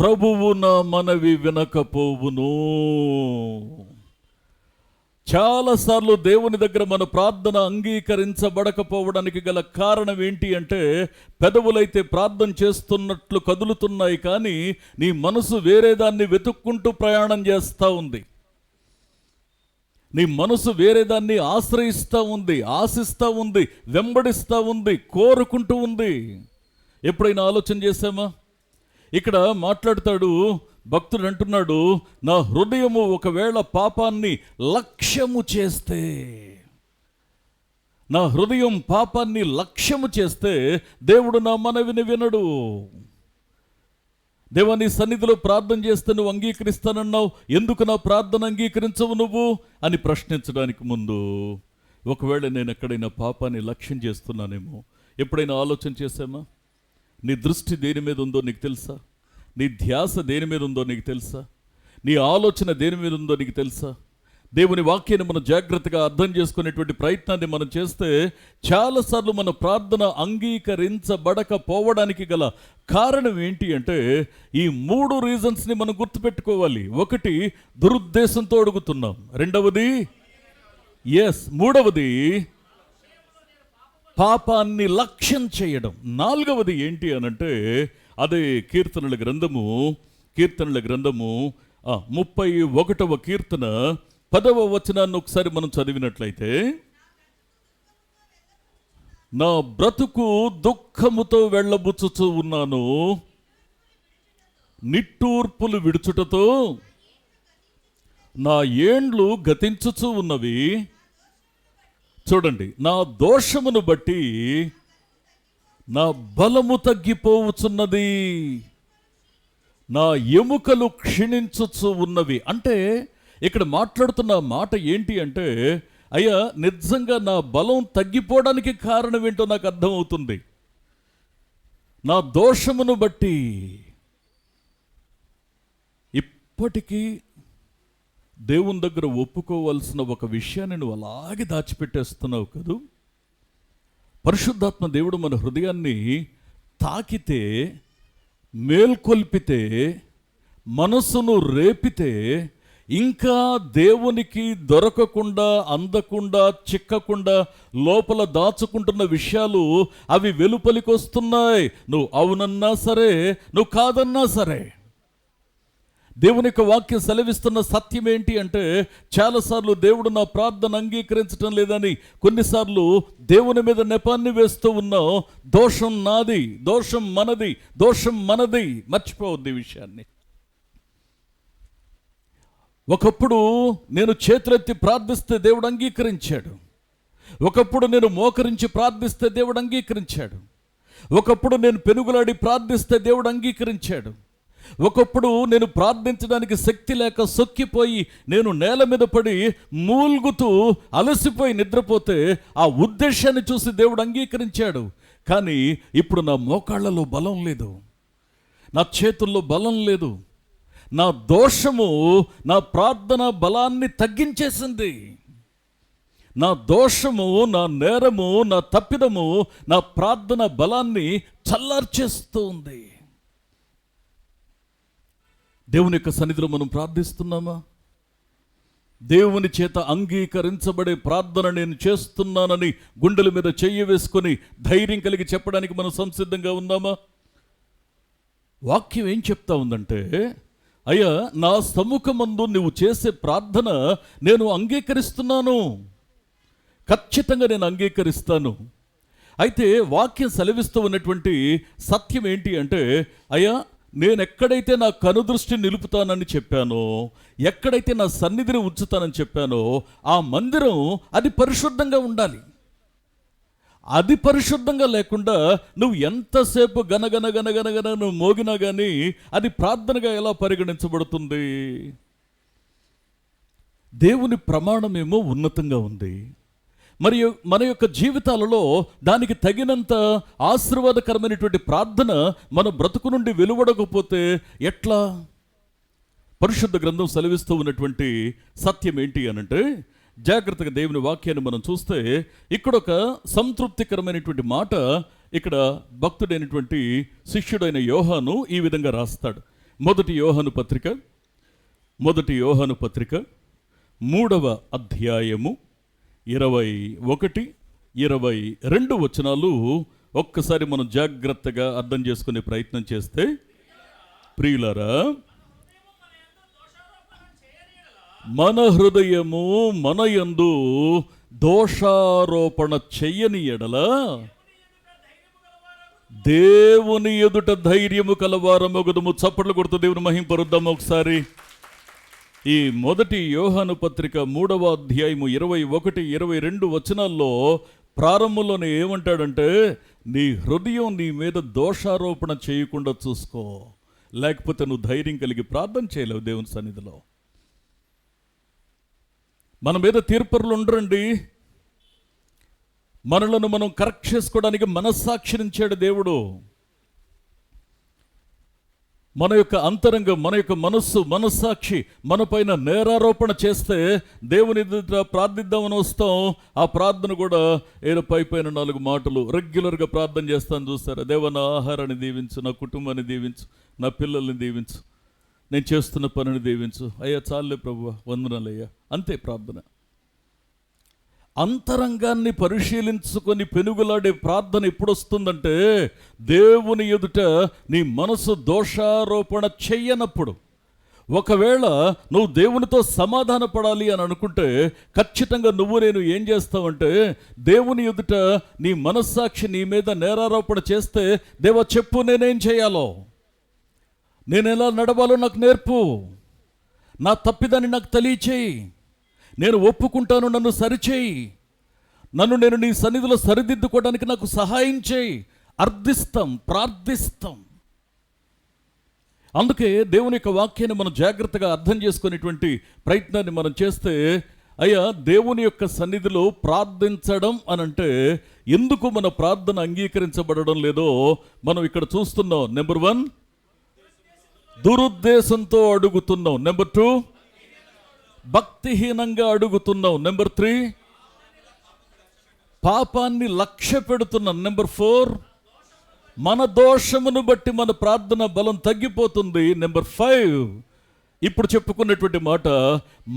ప్రభువు నా మనవి వినకపోవును. చాలాసార్లు దేవుని దగ్గర మన ప్రార్థన అంగీకరించబడకపోవడానికి గల కారణం ఏంటి అంటే పెదవులైతే ప్రార్థన చేస్తున్నట్లు కదులుతున్నాయి, కానీ నీ మనసు వేరే దాన్ని వెతుక్కుంటూ ప్రయాణం చేస్తూ ఉంది. నీ మనసు వేరే దాన్ని ఆశ్రయిస్తూ ఉంది, ఆశిస్తూ ఉంది, వెంబడిస్తూ ఉంది, కోరుకుంటూ ఉంది. ఎప్పుడైనా ఆలోచన చేశామా? ఇక్కడ మాట్లాడతాడు భక్తుడు, అంటున్నాడు నా హృదయము ఒకవేళ పాపాన్ని లక్ష్యము చేస్తే, నా హృదయం పాపాన్ని లక్ష్యము చేస్తే దేవుడు నా మనవిని వినడు. దేవా నీ సన్నిధిలో ప్రార్థన చేస్తే నువ్వు అంగీకరిస్తానన్నావు, ఎందుకు నా ప్రార్థన అంగీకరించవు నువ్వు అని ప్రశ్నించడానికి ముందు ఒకవేళ నేను ఎక్కడైనా పాపాన్ని లక్ష్యం చేస్తున్నానేమో ఎప్పుడైనా ఆలోచన చేశామా? నీ దృష్టి దేని మీద ఉందో నీకు తెలుసా? నీ ధ్యాస దేని మీద ఉందో నీకు తెలుసా? నీ ఆలోచన దేని మీద ఉందో నీకు తెలుసా? దేవుని వాక్యాన్ని మనం జాగ్రత్తగా అర్థం చేసుకునేటువంటి ప్రయత్నాన్ని మనం చేస్తే చాలాసార్లు మన ప్రార్థన అంగీకరించబడకపోవడానికి గల కారణం ఏంటి అంటే ఈ 3 రీజన్స్ని మనం గుర్తుపెట్టుకోవాలి. ఒకటి దురుద్దేశంతో అడుగుతున్నాం, రెండవది మూడవది పాపాన్ని లక్ష్యం చేయడం, నాలుగవది ఏంటి అనంటే అదే కీర్తనల గ్రంథము 31వ కీర్తన 10వ వచనాన్ని ఒకసారి మనం చదివినట్లయితే నా బ్రతుకు దుఃఖముతో వెళ్ళబుచ్చుచూ ఉన్నాను, నిట్టూర్పులు విడుచుటతో నా ఏండ్లు గతించుచూ ఉన్నవి. చూడండి, నా దోషమును బట్టి నా బలము తగ్గిపోవచ్చున్నది. నా ఎముకలు క్షీణించుచు ఉన్నవి. అంటే ఇక్కడ మాట్లాడుతున్న మాట ఏంటి అంటే, అయ్యా నిజంగా నా బలం తగ్గిపోవడానికి కారణం ఏంటో నాకు అర్థమవుతుంది. నా దోషమును బట్టి. ఇప్పటికీ దేవుని దగ్గర ఒప్పుకోవాల్సిన ఒక విషయాన్ని నువ్వు అలాగే దాచిపెట్టేస్తున్నావు కదూ. పరిశుద్ధాత్మ దేవుడు మన హృదయాన్ని తాకితే, మేల్కొల్పితే, మనసును రేపితే, ఇంకా దేవునికి దొరకకుండా, అందకుండా, చిక్కకుండా లోపల దాచుకుంటున్న విషయాలు అవి వెలుపలికి వస్తున్నాయి. నువ్వు అవునన్నా సరే, నువ్వు కాదన్నా సరే. దేవుని యొక్క వాక్యం సెలవిస్తున్న సత్యం ఏంటి అంటే, చాలాసార్లు దేవుడు నా ప్రార్థన అంగీకరించడం లేదని కొన్నిసార్లు దేవుని మీద నెపాన్ని వేస్తూ ఉన్నావు. దోషం నాది, దోషం మనది, దోషం మనది. మర్చిపోవద్దు ఈ విషయాన్ని. ఒకప్పుడు నేను చేతులెత్తి ప్రార్థిస్తే దేవుడు అంగీకరించాడు. ఒకప్పుడు నేను మోకరించి ప్రార్థిస్తే దేవుడు అంగీకరించాడు. ఒకప్పుడు నేను పెనుగులాడి ప్రార్థిస్తే దేవుడు అంగీకరించాడు. ఒకప్పుడు నేను ప్రార్థించడానికి శక్తి లేక సొక్కిపోయి నేను నేల మీద పడి మూల్గుతూ అలసిపోయి నిద్రపోతే ఆ ఉద్దేశాన్ని చూసి దేవుడు అంగీకరించాడు. కానీ ఇప్పుడు నా మోకాళ్ళలో బలం లేదు, నా చేతుల్లో బలం లేదు. నా దోషము నా ప్రార్థన బలాన్ని తగ్గించేసింది. నా దోషము, నా నేరము, నా తప్పిదము నా ప్రార్థన బలాన్ని చల్లార్చేస్తూ ఉంది. దేవుని యొక్క సన్నిధిలో మనం ప్రార్థిస్తున్నామా? దేవుని చేత అంగీకరించబడే ప్రార్థన నేను చేస్తున్నానని గుండెల మీద చెయ్యి వేసుకొని ధైర్యం కలిగి చెప్పడానికి మనం సంసిద్ధంగా ఉన్నామా? వాక్యం ఏం చెప్తా ఉందంటే, అయ్యా నా సముఖమందు నువ్వు చేసే ప్రార్థన నేను అంగీకరిస్తున్నాను, ఖచ్చితంగా నేను అంగీకరిస్తాను. అయితే వాక్యం సెలవిస్తూ ఉన్నటువంటి సత్యం ఏంటి అంటే, అయ్యా నేను ఎక్కడైతే నా కనుదృష్టి నిలుపుతానని చెప్పానో, ఎక్కడైతే నా సన్నిధిని ఉంచుతానని చెప్పానో ఆ మందిరం అది పరిశుద్ధంగా ఉండాలి. అది పరిశుద్ధంగా లేకుండా నువ్వు ఎంతసేపు గనగన గనగనగన నువ్వు మోగినా కానీ అది ప్రార్థనగా ఎలా పరిగణించబడుతుంది? దేవుని ప్రమాణమేమో ఉన్నతంగా ఉంది, మరియు మన యొక్క జీవితాలలో దానికి తగినంత ఆశీర్వాదకరమైనటువంటి ప్రార్థన మన బ్రతుకు నుండి వెలువడకపోతే ఎట్లా? పరిశుద్ధ గ్రంథం సెలవిస్తూ ఉన్నటువంటి సత్యం ఏంటి అనంటే, జాగ్రత్తగా దేవుని వాక్యాన్ని మనం చూస్తే ఇక్కడ ఒక సంతృప్తికరమైనటువంటి మాట ఇక్కడ భక్తుడైనటువంటి శిష్యుడైన యోహాను ఈ విధంగా రాస్తాడు. మొదటి యోహాను పత్రిక 3వ అధ్యాయము 21, 22 వచనాలు ఒక్కసారి మనం జాగ్రత్తగా అర్థం చేసుకునే ప్రయత్నం చేస్తే, ప్రియులారా, మన హృదయము మన యందు దోషారోపణ చెయ్యని ఎడల దేవుని ఎదుట ధైర్యము కలవారమగుదుము. చప్పట్లు కొడుతూ దేవుని మహింపరుద్దాము ఒకసారి. ఈ మొదటి యోహాను పత్రిక 3వ అధ్యాయము 21, 22 వచనాల్లో ప్రారంభంలోనే ఏమంటాడంటే, నీ హృదయం నీ మీద దోషారోపణ చేయకుండా చూసుకో, లేకపోతే నువ్వు ధైర్యం కలిగి ప్రార్థన చేయలేవు దేవుని సన్నిధిలో. మన మీద తీర్పరులు ఉండరండి. మనలను మనం కరెక్ట్ చేసుకోవడానికి మనస్సాక్షించాడు దేవుడు. మన యొక్క అంతరంగం, మన యొక్క మనస్సాక్షి మన పైన నేరారోపణ చేస్తే దేవుని ప్రార్థిద్దామని వస్తాం. ఆ ప్రార్థన కూడా ఏదో పైన 4 మాటలు రెగ్యులర్గా ప్రార్థన చేస్తాను చూస్తారా? దేవా నా ఆహారాన్ని దీవించు, నా కుటుంబాన్ని దీవించు, నా పిల్లల్ని దీవించు, నేను చేస్తున్న పనిని దీవించు. అయ్యా చాలులే ప్రభువా, వందనాలయ్యా, అంతే ప్రార్థన. అంతరంగాన్ని పరిశీలించుకొని పెనుగులాడే ప్రార్థన ఎప్పుడు వస్తుందంటే, దేవుని ఎదుట నీ మనసు దోషారోపణ చెయ్యనప్పుడు. ఒకవేళ నువ్వు దేవునితో సమాధాన పడాలి అని అనుకుంటే ఖచ్చితంగా నేను ఏం చేస్తావంటే, దేవుని ఎదుట నీ మనస్సాక్షి నీ మీద నేరారోపణ చేస్తే, దేవా చెప్పు నేనేం చేయాలో, నేను ఎలా నడవాలో నాకు నేర్పు, నా తప్పిదాన్ని నాకు తెలియచేయి, నేను ఒప్పుకుంటాను, నన్ను సరిచేయి, నేను నీ సన్నిధిలో సరిదిద్దుకోవడానికి నాకు సహాయం చేయి. ప్రార్థిస్తాం. అందుకే దేవుని యొక్క వాక్యాన్ని మనం జాగ్రత్తగా అర్థం చేసుకునేటువంటి ప్రయత్నాన్ని మనం చేస్తే, అయ్యా దేవుని యొక్క సన్నిధిలో ప్రార్థించడం అనంటే ఎందుకు మన ప్రార్థన అంగీకరించబడడం లేదో మనం ఇక్కడ చూస్తున్నాం. నెంబర్ 1, దురుద్దేశంతో అడుగుతున్నాం. నెంబర్ 2, భక్తిహీనంగా అడుగుతున్నాం. నెంబర్ 3, పాపాన్ని లక్ష్య పెడుతున్నాం. నెంబర్ 4, మన దోషమును బట్టి మన ప్రార్థన బలం తగ్గిపోతుంది. నెంబర్ 5, ఇప్పుడు చెప్పుకున్నటువంటి మాట,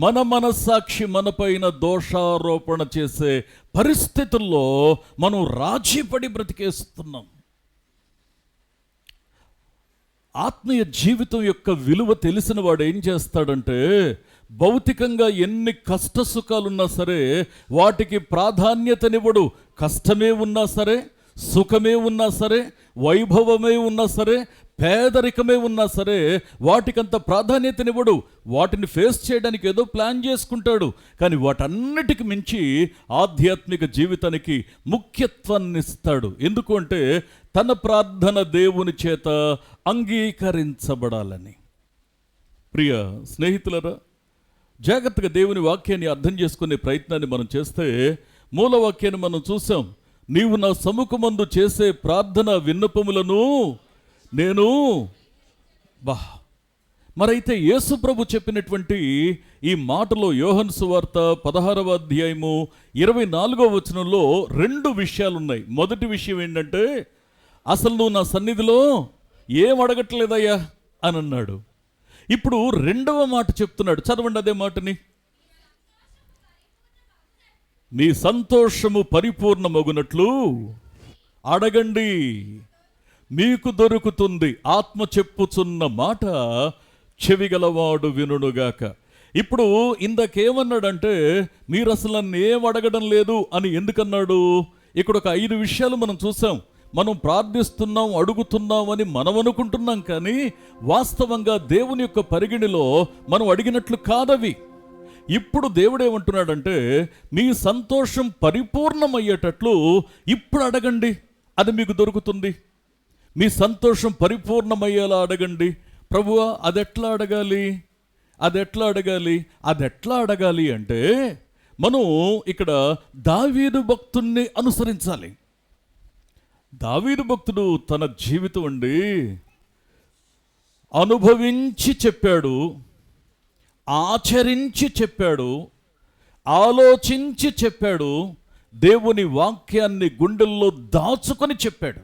మన మనస్సాక్షి మనపైన దోషారోపణ చేసే పరిస్థితుల్లో మనం రాజీపడి బ్రతికేస్తున్నాం. ఆత్మీయ జీవితం యొక్క విలువ తెలిసిన వాడు ఏం చేస్తాడంటే, భౌతికంగా ఎన్ని కష్ట సుఖాలున్నా సరే వాటికి ప్రాధాన్యతనివ్వడు. కష్టమే ఉన్నా సరే, సుఖమే ఉన్నా సరే, వైభవమే ఉన్నా సరే, పేదరికమే ఉన్నా సరే వాటికంత ప్రాధాన్యతనివ్వడు. వాటిని ఫేస్ చేయడానికి ఏదో ప్లాన్ చేసుకుంటాడు. కానీ వాటన్నిటికి మించి ఆధ్యాత్మిక జీవితానికి ముఖ్యత్వాన్ని ఇస్తాడు. ఎందుకు అంటే తన ప్రార్థన దేవుని చేత అంగీకరించబడాలని. ప్రియ స్నేహితులరా, జాగ్రత్తగా దేవుని వాక్యాన్ని అర్థం చేసుకునే ప్రయత్నాన్ని మనం చేస్తే, మూలవాక్యాన్ని మనం చూసాం. నీవు నా సముఖమందు చేసే ప్రార్థన విన్నపములను నేను మరైతే యేసు ప్రభు చెప్పినటువంటి ఈ మాటలో యోహను సువార్త 16వ అధ్యాయము 24వ వచనంలో 2 విషయాలున్నాయి. మొదటి విషయం ఏంటంటే, అసలు నువ్వు నా సన్నిధిలో ఏం అడగట్లేదయ్యా అని అన్నాడు. ఇప్పుడు 2వ మాట చెప్తున్నాడు. చదవండి అదే మాటని. మీ సంతోషము పరిపూర్ణమగునట్లు అడగండి, మీకు దొరుకుతుంది. ఆత్మ చెప్పుచున్న మాట చెవిగలవాడు వినుగాక. ఇప్పుడు ఇందాకేమన్నాడంటే, మీరు అసలు నన్ను ఏం అడగడం లేదు అని ఎందుకన్నాడు? ఇక్కడ ఒక 5 విషయాలు మనం చూసాం. మనం ప్రార్థిస్తున్నాం, అడుగుతున్నాం అని మనం అనుకుంటున్నాం, కానీ వాస్తవంగా దేవుని యొక్క పరిగణిలో మనం అడిగినట్లు కాదవి. ఇప్పుడు దేవుడు ఏమంటున్నాడంటే, మీ సంతోషం పరిపూర్ణమయ్యేటట్లు ఇప్పుడు అడగండి, అది మీకు దొరుకుతుంది. మీ సంతోషం పరిపూర్ణమయ్యేలా అడగండి. ప్రభువా, అదెట్లా అడగాలి? అదెట్లా అడగాలి అంటే, మనం ఇక్కడ దావీదు భక్తుణ్ణి అనుసరించాలి. దావీదు భక్తుడు తన జీవితం అండి అనుభవించి చెప్పాడు, ఆచరించి చెప్పాడు, ఆలోచించి చెప్పాడు, దేవుని వాక్యాన్ని గుండెల్లో దాచుకొని చెప్పాడు.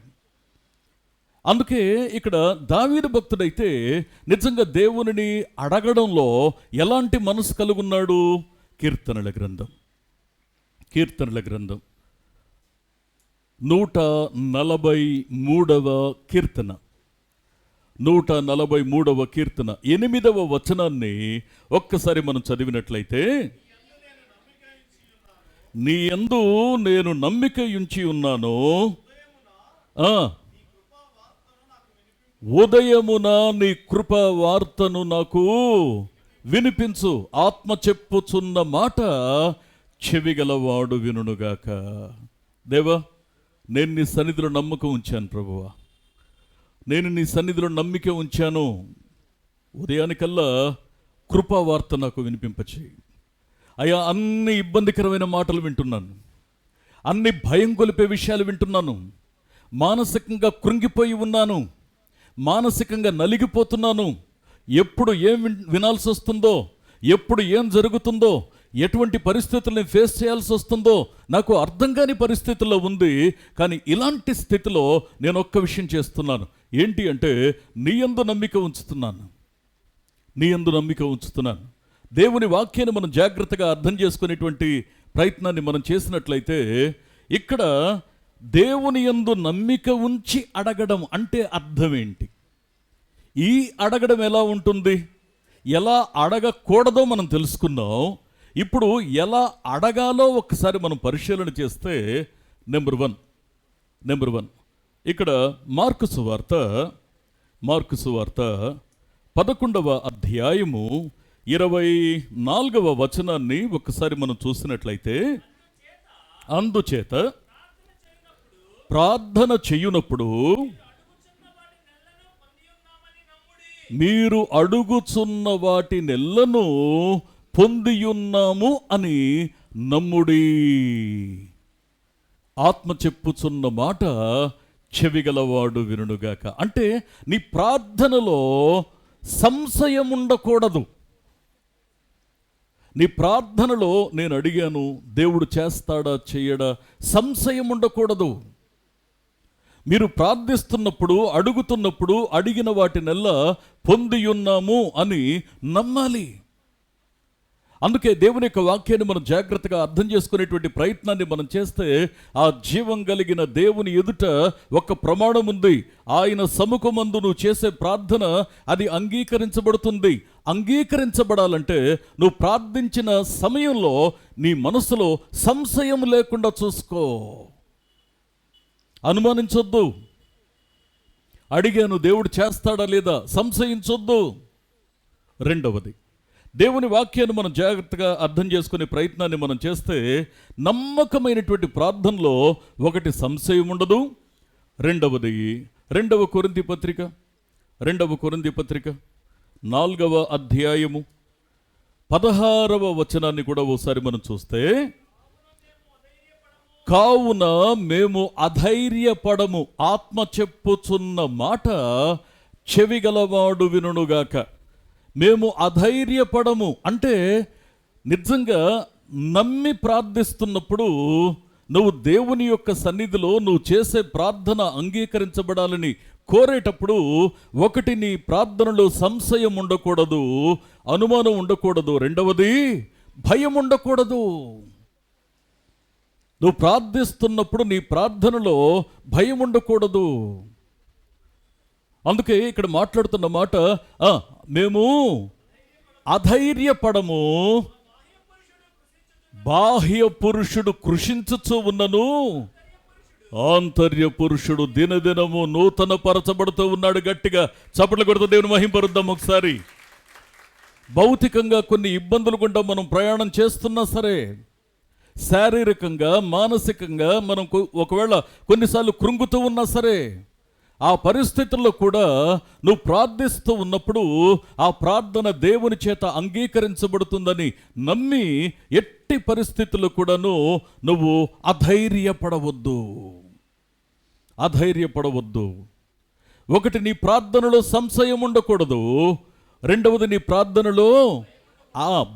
అందుకే ఇక్కడ దావీదు భక్తుడైతే నిజంగా దేవునిని అడగడంలో ఎలాంటి మనసు కలుగున్నాడు? కీర్తనల గ్రంథం 143వ కీర్తన 143వ కీర్తన 8వ వచనాన్ని ఒక్కసారి మనం చదివినట్లయితే, నీ యందు నేను నమ్మిక ఉంచి ఉన్నాను, ఉదయమున నీ కృప వార్తను నాకు వినిపించు. ఆత్మ చెప్పుచున్న మాట చెవిగలవాడు వినుగాక. దేవా, నేను నీ సన్నిధిలో నమ్మకం ఉంచాను. ప్రభువా, నేను నీ సన్నిధిలో నమ్మిక ఉంచాను. ఉదయానికల్లా కృపా వార్త నాకు వినిపింపచేయి. అయ్యా, అన్ని ఇబ్బందికరమైన మాటలు వింటున్నాను, అన్ని భయం కొలిపే విషయాలు వింటున్నాను, మానసికంగా కృంగిపోయి ఉన్నాను, మానసికంగా నలిగిపోతున్నాను. ఎప్పుడు ఏం వినాల్సి వస్తుందో, ఎప్పుడు ఏం జరుగుతుందో, ఎటువంటి పరిస్థితుల్ని ఫేస్ చేయాల్సి వస్తుందో నాకు అర్థం కాని పరిస్థితుల్లో ఉంది. కానీ ఇలాంటి స్థితిలో నేను ఒక్క విషయం చేస్తున్నాను. ఏంటి అంటే, నీ యందు నమ్మిక ఉంచుతున్నాను. దేవుని వాక్యాన్ని మనం జాగ్రత్తగా అర్థం చేసుకునేటువంటి ప్రయత్నాన్ని మనం చేసినట్లయితే, ఇక్కడ దేవుని యందు నమ్మిక ఉంచి అడగడం అంటే అర్థం ఏంటి? ఈ అడగడం ఎలా ఉంటుంది? ఎలా అడగకూడదో మనం తెలుసుకున్నాం. ఇప్పుడు ఎలా అడగాలో ఒక్కసారి మనం పరిశీలన చేస్తే, నెంబర్ వన్ ఇక్కడ మార్కు సువార్త 11వ అధ్యాయము 24వ వచనాన్ని ఒక్కసారి మనం చూసినట్లయితే, అందుచేత ప్రార్థన చేయునప్పుడు మీరు అడుగుచున్న వాటినెల్లను పొందియున్నాము అని నమ్ముడి. ఆత్మ చెప్పుచున్న మాట చెవిగలవాడు వినుగాక. అంటే నీ ప్రార్థనలో సంశయం ఉండకూడదు. నీ ప్రార్థనలో నేను అడిగాను, దేవుడు చేస్తాడా చేయడా, సంశయం ఉండకూడదు. మీరు ప్రార్థిస్తున్నప్పుడు, అడుగుతున్నప్పుడు అడిగిన వాటినెల్లా పొందియున్నాము అని నమ్మాలి. అందుకే దేవుని యొక్క వాక్యాన్ని మనం జాగ్రత్తగా అర్థం చేసుకునేటువంటి ప్రయత్నాన్ని మనం చేస్తే, ఆ జీవం కలిగిన దేవుని ఎదుట ఒక ప్రమాణం ఉంది. ఆయన సముఖమందు నువ్వు చేసే ప్రార్థన అది అంగీకరించబడుతుంది. అంగీకరించబడాలంటే నువ్వు ప్రార్థించిన సమయంలో నీ మనసులో సంశయం లేకుండా చూసుకో. అనుమానించొద్దు. అడిగాను దేవుడు చేస్తాడా లేదా సంశయించొద్దు. రెండవది, దేవుని వాక్యాన్ని మనం జాగ్రత్తగా అర్థం చేసుకునే ప్రయత్నాన్ని మనం చేస్తే, నమ్మకమైనటువంటి ప్రార్థనలో ఒకటి సంశయం ఉండదు. రెండవది రెండవ కొరింథీ పత్రిక 4వ అధ్యాయము 16వ వచనాన్ని కూడా ఓసారి మనం చూస్తే, కావున మేము అధైర్యపడము, ఆత్మ చెప్పుచున్న మాట చెవిగలవాడు వినుగాక. మేము అధైర్యపడము అంటే నిజంగా నమ్మి ప్రార్థిస్తున్నప్పుడు నువ్వు దేవుని యొక్క సన్నిధిలో నువ్వు చేసే ప్రార్థన అంగీకరించబడాలని కోరేటప్పుడు ఒకటి, నీ ప్రార్థనలో సంశయం ఉండకూడదు, అనుమానం ఉండకూడదు. రెండవది, భయం ఉండకూడదు. నువ్వు ప్రార్థిస్తున్నప్పుడు నీ ప్రార్థనలో భయం ఉండకూడదు. అందుకే ఇక్కడ మాట్లాడుతున్న మాట, మేము అధైర్యపడము, బాహ్య పురుషుడు కృషించుచూ ఉన్నను, ఆంతర్య పురుషుడు దినదినము నూతన పరచబడుతూ ఉన్నాడు. గట్టిగా చప్పట్లు కొడుతూ దేవుని మహింపరుద్దాం ఒకసారి. భౌతికంగా కొన్ని ఇబ్బందులు గుండా మనం ప్రయాణం చేస్తున్నా సరే, శారీరకంగా మానసికంగా మనం ఒకవేళ కొన్నిసార్లు కృంగుతూ ఉన్నా సరే, ఆ పరిస్థితుల్లో కూడా నువ్వు ప్రార్థిస్తూ ఉన్నప్పుడు ఆ ప్రార్థన దేవుని చేత అంగీకరించబడుతుందని నమ్మి ఎట్టి పరిస్థితుల్లో కూడాను నువ్వు అధైర్యపడవద్దు. ఒకటి, నీ ప్రార్థనలో సంశయం ఉండకూడదు. రెండవది, నీ ప్రార్థనలో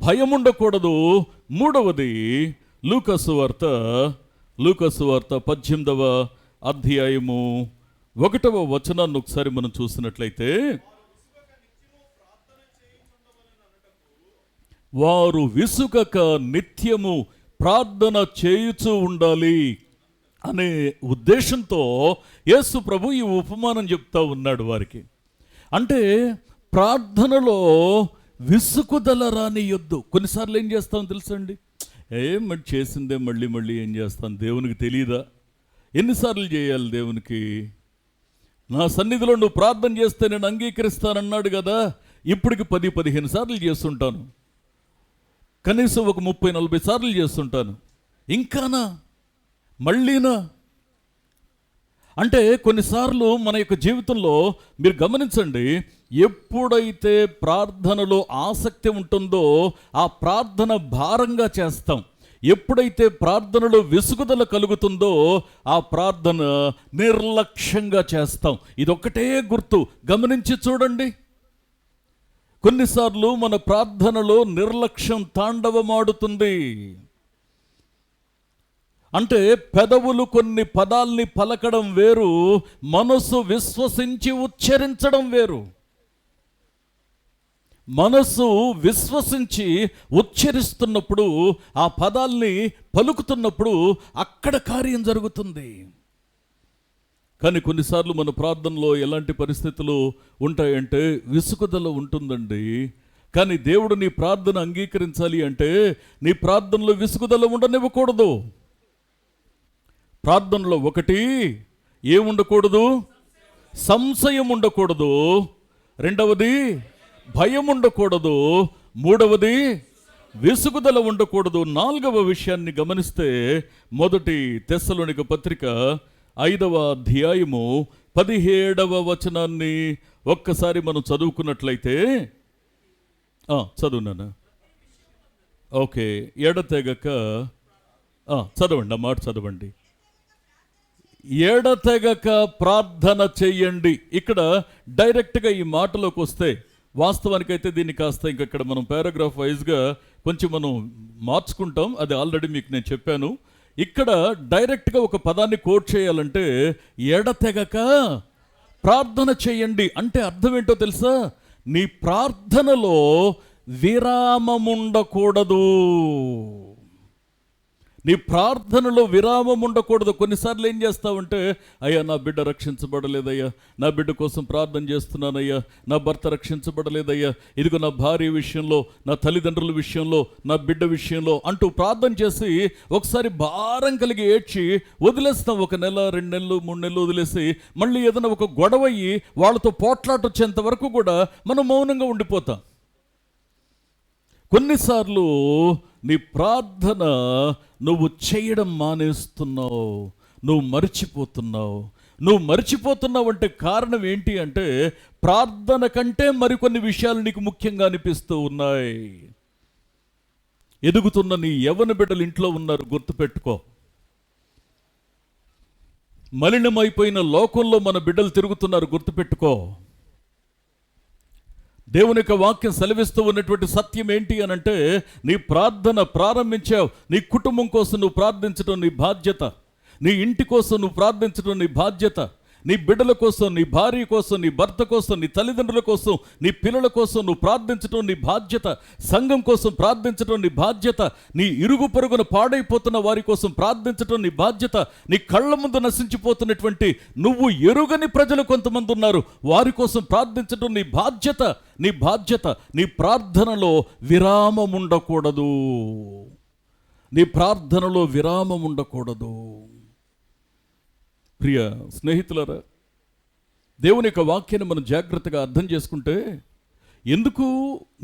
భయం ఉండకూడదు. మూడవది, లూకాసు వార్త 18వ అధ్యాయము 1వ వచనాన్ని ఒకసారి మనం చూసినట్లయితే, వారు విసుగక నిత్యము ప్రార్థన చేయుచూ ఉండాలి అనే ఉద్దేశంతో యేసు ప్రభు ఈ ఉపమానం చెప్తా ఉన్నాడు వారికి. అంటే ప్రార్థనలో విసుగుదల రానియొద్దు. కొన్నిసార్లు ఏం చేస్తాం తెలుసండి, మరి చేసిందే మళ్ళీ ఏం చేస్తాను, దేవునికి తెలియదా? ఎన్నిసార్లు చేయాలి దేవునికి? నా సన్నిధిలో నువ్వు ప్రార్థన చేస్తే నేను అంగీకరిస్తానన్నాడు కదా. ఇప్పటికి 10-15 సార్లు చేస్తుంటాను, కనీసం ఒక 30-40 సార్లు చేస్తుంటాను. ఇంకానా? మళ్ళీనా? అంటే కొన్నిసార్లు మన యొక్క జీవితంలో మీరు గమనించండి, ఎప్పుడైతే ప్రార్థనలో ఆసక్తి ఉంటుందో ఆ ప్రార్థన భారంగా చేస్తాం. ఎప్పుడైతే ప్రార్థనలో విసుగుదల కలుగుతుందో ఆ ప్రార్థన నిర్లక్ష్యంగా చేస్తాం. ఇదొక్కటే గుర్తు, గమనించి చూడండి. కొన్నిసార్లు మన ప్రార్థనలో నిర్లక్ష్యం తాండవమాడుతుంది. అంటే పెదవులు కొన్ని పదాల్ని పలకడం వేరు, మనసు విశ్వసించి ఉచ్చరించడం వేరు. మనసు విశ్వసించి ఉచ్చరిస్తున్నప్పుడు, ఆ పదాల్ని పలుకుతున్నప్పుడు అక్కడ కార్యం జరుగుతుంది. కానీ కొన్నిసార్లు మన ప్రార్థనలో ఎలాంటి పరిస్థితులు ఉంటాయంటే విసుగుదల ఉంటుందండి. కానీ దేవుడు నీ ప్రార్థన అంగీకరించాలి అంటే నీ ప్రార్థనలో విసుగుదల ఉండనివ్వకూడదు. ప్రార్థనలో ఒకటి, ఏముండకూడదు? సంశయం ఉండకూడదు. రెండవది, భయం ఉండకూడదు. మూడవది, విసుగుదల ఉండకూడదు. 4వ విషయాన్ని గమనిస్తే, 1 తెస్సలోనిక పత్రిక 5వ అధ్యాయము 17వ వచనాన్ని ఒక్కసారి మనం చదువుకున్నట్లయితే చదువునాను. ఓకే, ఎడతెగక చదవండి, ఆ మాట చదవండి. ఎడతెగక ప్రార్థన చెయ్యండి. ఇక్కడ డైరెక్ట్గా ఈ మాటలోకి వస్తే వాస్తవానికైతే దీన్ని కాస్త ఇక్కడ మనం పారాగ్రాఫ్ వైజ్గా కొంచెం మనం మార్చుకుంటాం, అది ఆల్రెడీ మీకు నేను చెప్పాను. ఇక్కడ డైరెక్ట్గా ఒక పదాన్ని కోట్ చేయాలంటే ఎడతెగక ప్రార్థన చెయ్యండి అంటే అర్థం ఏంటో తెలుసా? నీ ప్రార్థనలో విరామముండకూడదు. నీ ప్రార్థనలో విరామం ఉండకూడదు. కొన్నిసార్లు ఏం చేస్తావంటే, అయ్యా నా బిడ్డ రక్షించబడలేదయ్యా, నా బిడ్డ కోసం ప్రార్థన చేస్తున్నానయ్యా, నా భర్త రక్షించబడలేదయ్యా, ఇదిగో నా భార్య విషయంలో, నా తల్లిదండ్రుల విషయంలో, నా బిడ్డ విషయంలో అంటూ ప్రార్థన చేసి ఒకసారి భారం కలిగి ఏడ్చి వదిలేస్తాం. 1 నెల 2 నెలలు 3 నెలలు వదిలేసి మళ్ళీ ఏదైనా ఒక గొడవ అయ్యి వాళ్ళతో పోట్లాట వచ్చేంత వరకు కూడా మనం మౌనంగా ఉండిపోతాం. కొన్నిసార్లు నీ ప్రార్థన నువ్వు చేయడం మానేస్తున్నావు, నువ్వు మర్చిపోతున్నావు అంటే కారణం ఏంటి అంటే ప్రార్థన కంటే మరికొన్ని విషయాలు నీకు ముఖ్యంగా అనిపిస్తూ ఉన్నాయి. ఎదుగుతున్న నీ యవ్వన బిడ్డలు ఇంట్లో ఉన్నారు, గుర్తుపెట్టుకో. మలినమైపోయిన లోకంలో మన బిడ్డలు తిరుగుతున్నారు, గుర్తుపెట్టుకో. దేవుని యొక్క వాక్యం సెలవిస్తూ ఉన్నటువంటి సత్యం ఏంటి అనంటే, నీ ప్రార్థన ప్రారంభించావు, నీ కుటుంబం కోసం నువ్వు ప్రార్థించడం నీ బాధ్యత, నీ ఇంటి కోసం నువ్వు ప్రార్థించడం నీ బాధ్యత, నీ బిడ్డల కోసం, నీ భార్య కోసం, నీ భర్త కోసం, నీ తల్లిదండ్రుల కోసం, నీ పిల్లల కోసం నువ్వు ప్రార్థించడం నీ బాధ్యత, సంఘం కోసం ప్రార్థించడం నీ బాధ్యత, నీ ఇరుగు పొరుగున పాడైపోతున్న వారి కోసం ప్రార్థించడం నీ బాధ్యత, నీ కళ్ళ ముందు నశించిపోతున్నటువంటి నువ్వు ఎరుగని ప్రజలు కొంతమంది ఉన్నారు, వారి కోసం ప్రార్థించడం నీ బాధ్యత. నీ ప్రార్థనలో విరామం ఉండకూడదు. ప్రియ స్నేహితులారా, దేవుని యొక్క వాక్యాన్ని మనం జాగ్రత్తగా అర్థం చేసుకుంటే, ఎందుకు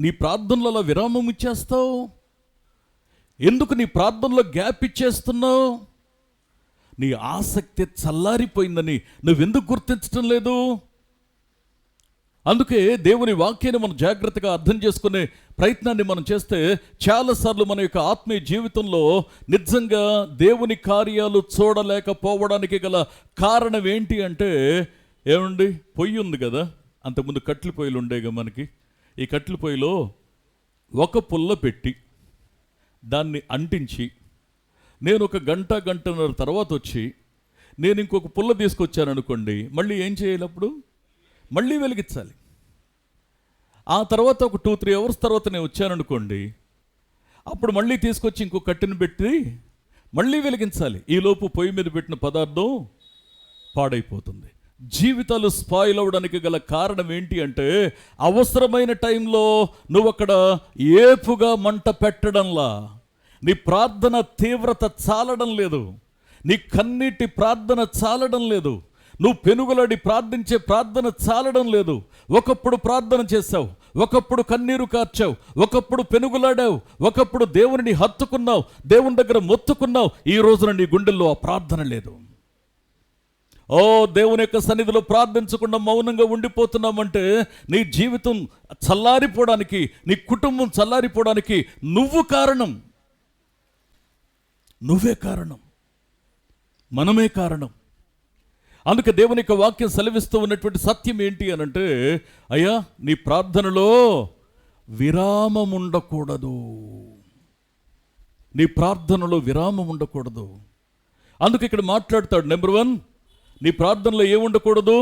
నీ ప్రార్థనలో అలా విరామం ఇచ్చేస్తావు? ఎందుకు నీ ప్రార్థనలో గ్యాప్ ఇచ్చేస్తున్నావు? నీ ఆసక్తి చల్లారిపోయిందని నువ్వెందుకు గుర్తించడం లేదు? అందుకే దేవుని వాక్యాన్ని మనం జాగ్రత్తగా అర్థం చేసుకునే ప్రయత్నాన్ని మనం చేస్తే చాలాసార్లు మన యొక్క ఆత్మీయ జీవితంలో నిజంగా దేవుని కార్యాలు చూడలేకపోవడానికి గల కారణం ఏంటి అంటే, ఏమండి, పొయ్యి ఉంది కదా, అంతకుముందు కట్టెల పొయ్యిలు ఉండేగా మనకి. ఈ కట్టెల పొయ్యిలో ఒక పుల్ల పెట్టి దాన్ని అంటించి నేను ఒక గంటన్నర తర్వాత వచ్చి నేను ఇంకొక పుల్ల తీసుకొచ్చాను అనుకోండి, మళ్ళీ ఏం చేయాలి? అప్పుడు మళ్ళీ వెలిగించాలి. ఆ తర్వాత ఒక 2-3 అవర్స్ తర్వాత నేను వచ్చాననుకోండి, అప్పుడు మళ్ళీ తీసుకొచ్చి ఇంకో కట్టెను పెట్టి మళ్ళీ వెలిగించాలి. ఈలోపు పొయ్యి మీద పెట్టిన పదార్థం పాడైపోతుంది. జీవితాలు స్పాయిల్ అవ్వడానికి గల కారణం ఏంటి అంటే, అవసరమైన టైంలో నువ్వు అక్కడ ఏపుగా మంట పెట్టడంలా, నీ ప్రార్థన తీవ్రత చాలడం లేదు, నీ కన్నీటి ప్రార్థన చాలడం లేదు, నువ్వు పెనుగులాడి ప్రార్థించే ప్రార్థన చాలడం లేదు. ఒకప్పుడు ప్రార్థన చేశావు, ఒకప్పుడు కన్నీరు కార్చావు, ఒకప్పుడు పెనుగులాడావు, ఒకప్పుడు దేవుని హత్తుకున్నావు, దేవుని దగ్గర మొత్తుకున్నావు. ఈ రోజున నీ గుండెల్లో ఆ ప్రార్థన లేదు. దేవుని యొక్క సన్నిధిలో ప్రార్థించకుండా మౌనంగా ఉండిపోతున్నామంటే నీ జీవితం చల్లారిపోవడానికి, నీ కుటుంబం చల్లారిపోవడానికి నువ్వే కారణం, మనమే కారణం. అందుకే దేవుని యొక్క వాక్యం సెలవిస్తూ ఉన్నటువంటి సత్యం ఏంటి అనంటే, అయ్యా నీ ప్రార్థనలో విరామం ఉండకూడదు. అందుకే ఇక్కడ మాట్లాడతాడు. నెంబర్ 1, నీ ప్రార్థనలో ఏముండకూడదు?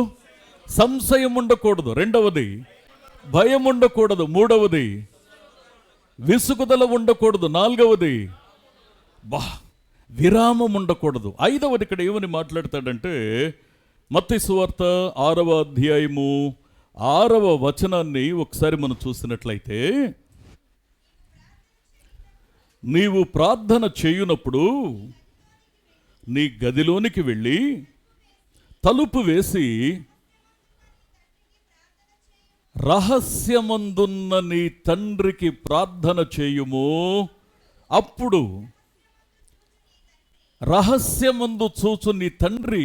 సంశయం ఉండకూడదు. 2వది భయం ఉండకూడదు. 3వది విసుగుదల ఉండకూడదు. 4వది విరామం ఉండకూడదు. 5వది ఇక్కడ ఏమని మాట్లాడతాడంటే, మత్తయి సువార్త 6వ అధ్యాయము 6వ వచనాన్ని ఒకసారి మనం చూసినట్లయితే, నీవు ప్రార్థన చేయునప్పుడు నీ గదిలోనికి వెళ్ళి తలుపు వేసి రహస్యమందున్న నీ తండ్రికి ప్రార్థన చేయుము, అప్పుడు రహస్యమందు చూచు నీ తండ్రి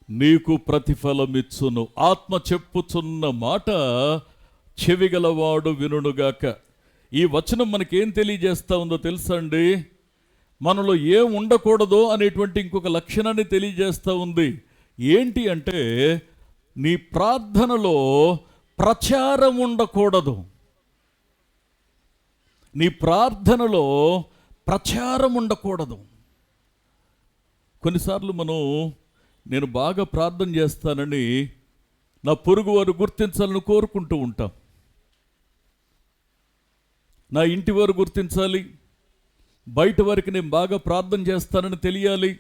నీకు ప్రతిఫలమిచ్చును. ఆత్మ చెప్పుచున్న మాట చెవిగలవాడు వినుగాక. ఈ వచనం మనకేం తెలియజేస్తా ఉందో తెలుసా అండి? మనలో ఏం ఉండకూడదో అనేటువంటి ఇంకొక లక్షణాన్ని తెలియజేస్తూ ఉంది. ఏంటి అంటే, నీ ప్రార్థనలో ప్రచారం ఉండకూడదు. నీ ప్రార్థనలో ప్రచారం ఉండకూడదు. కొన్నిసార్లు నేను బాగా ప్రార్థన చేస్తానని నా పొరుగు వారు గుర్తించాలని కోరుకుంటూ ఉంటాం. నా ఇంటి వారు గుర్తించాలి, బయట వారికి నేను బాగా ప్రార్థన చేస్తానని తెలియాలి.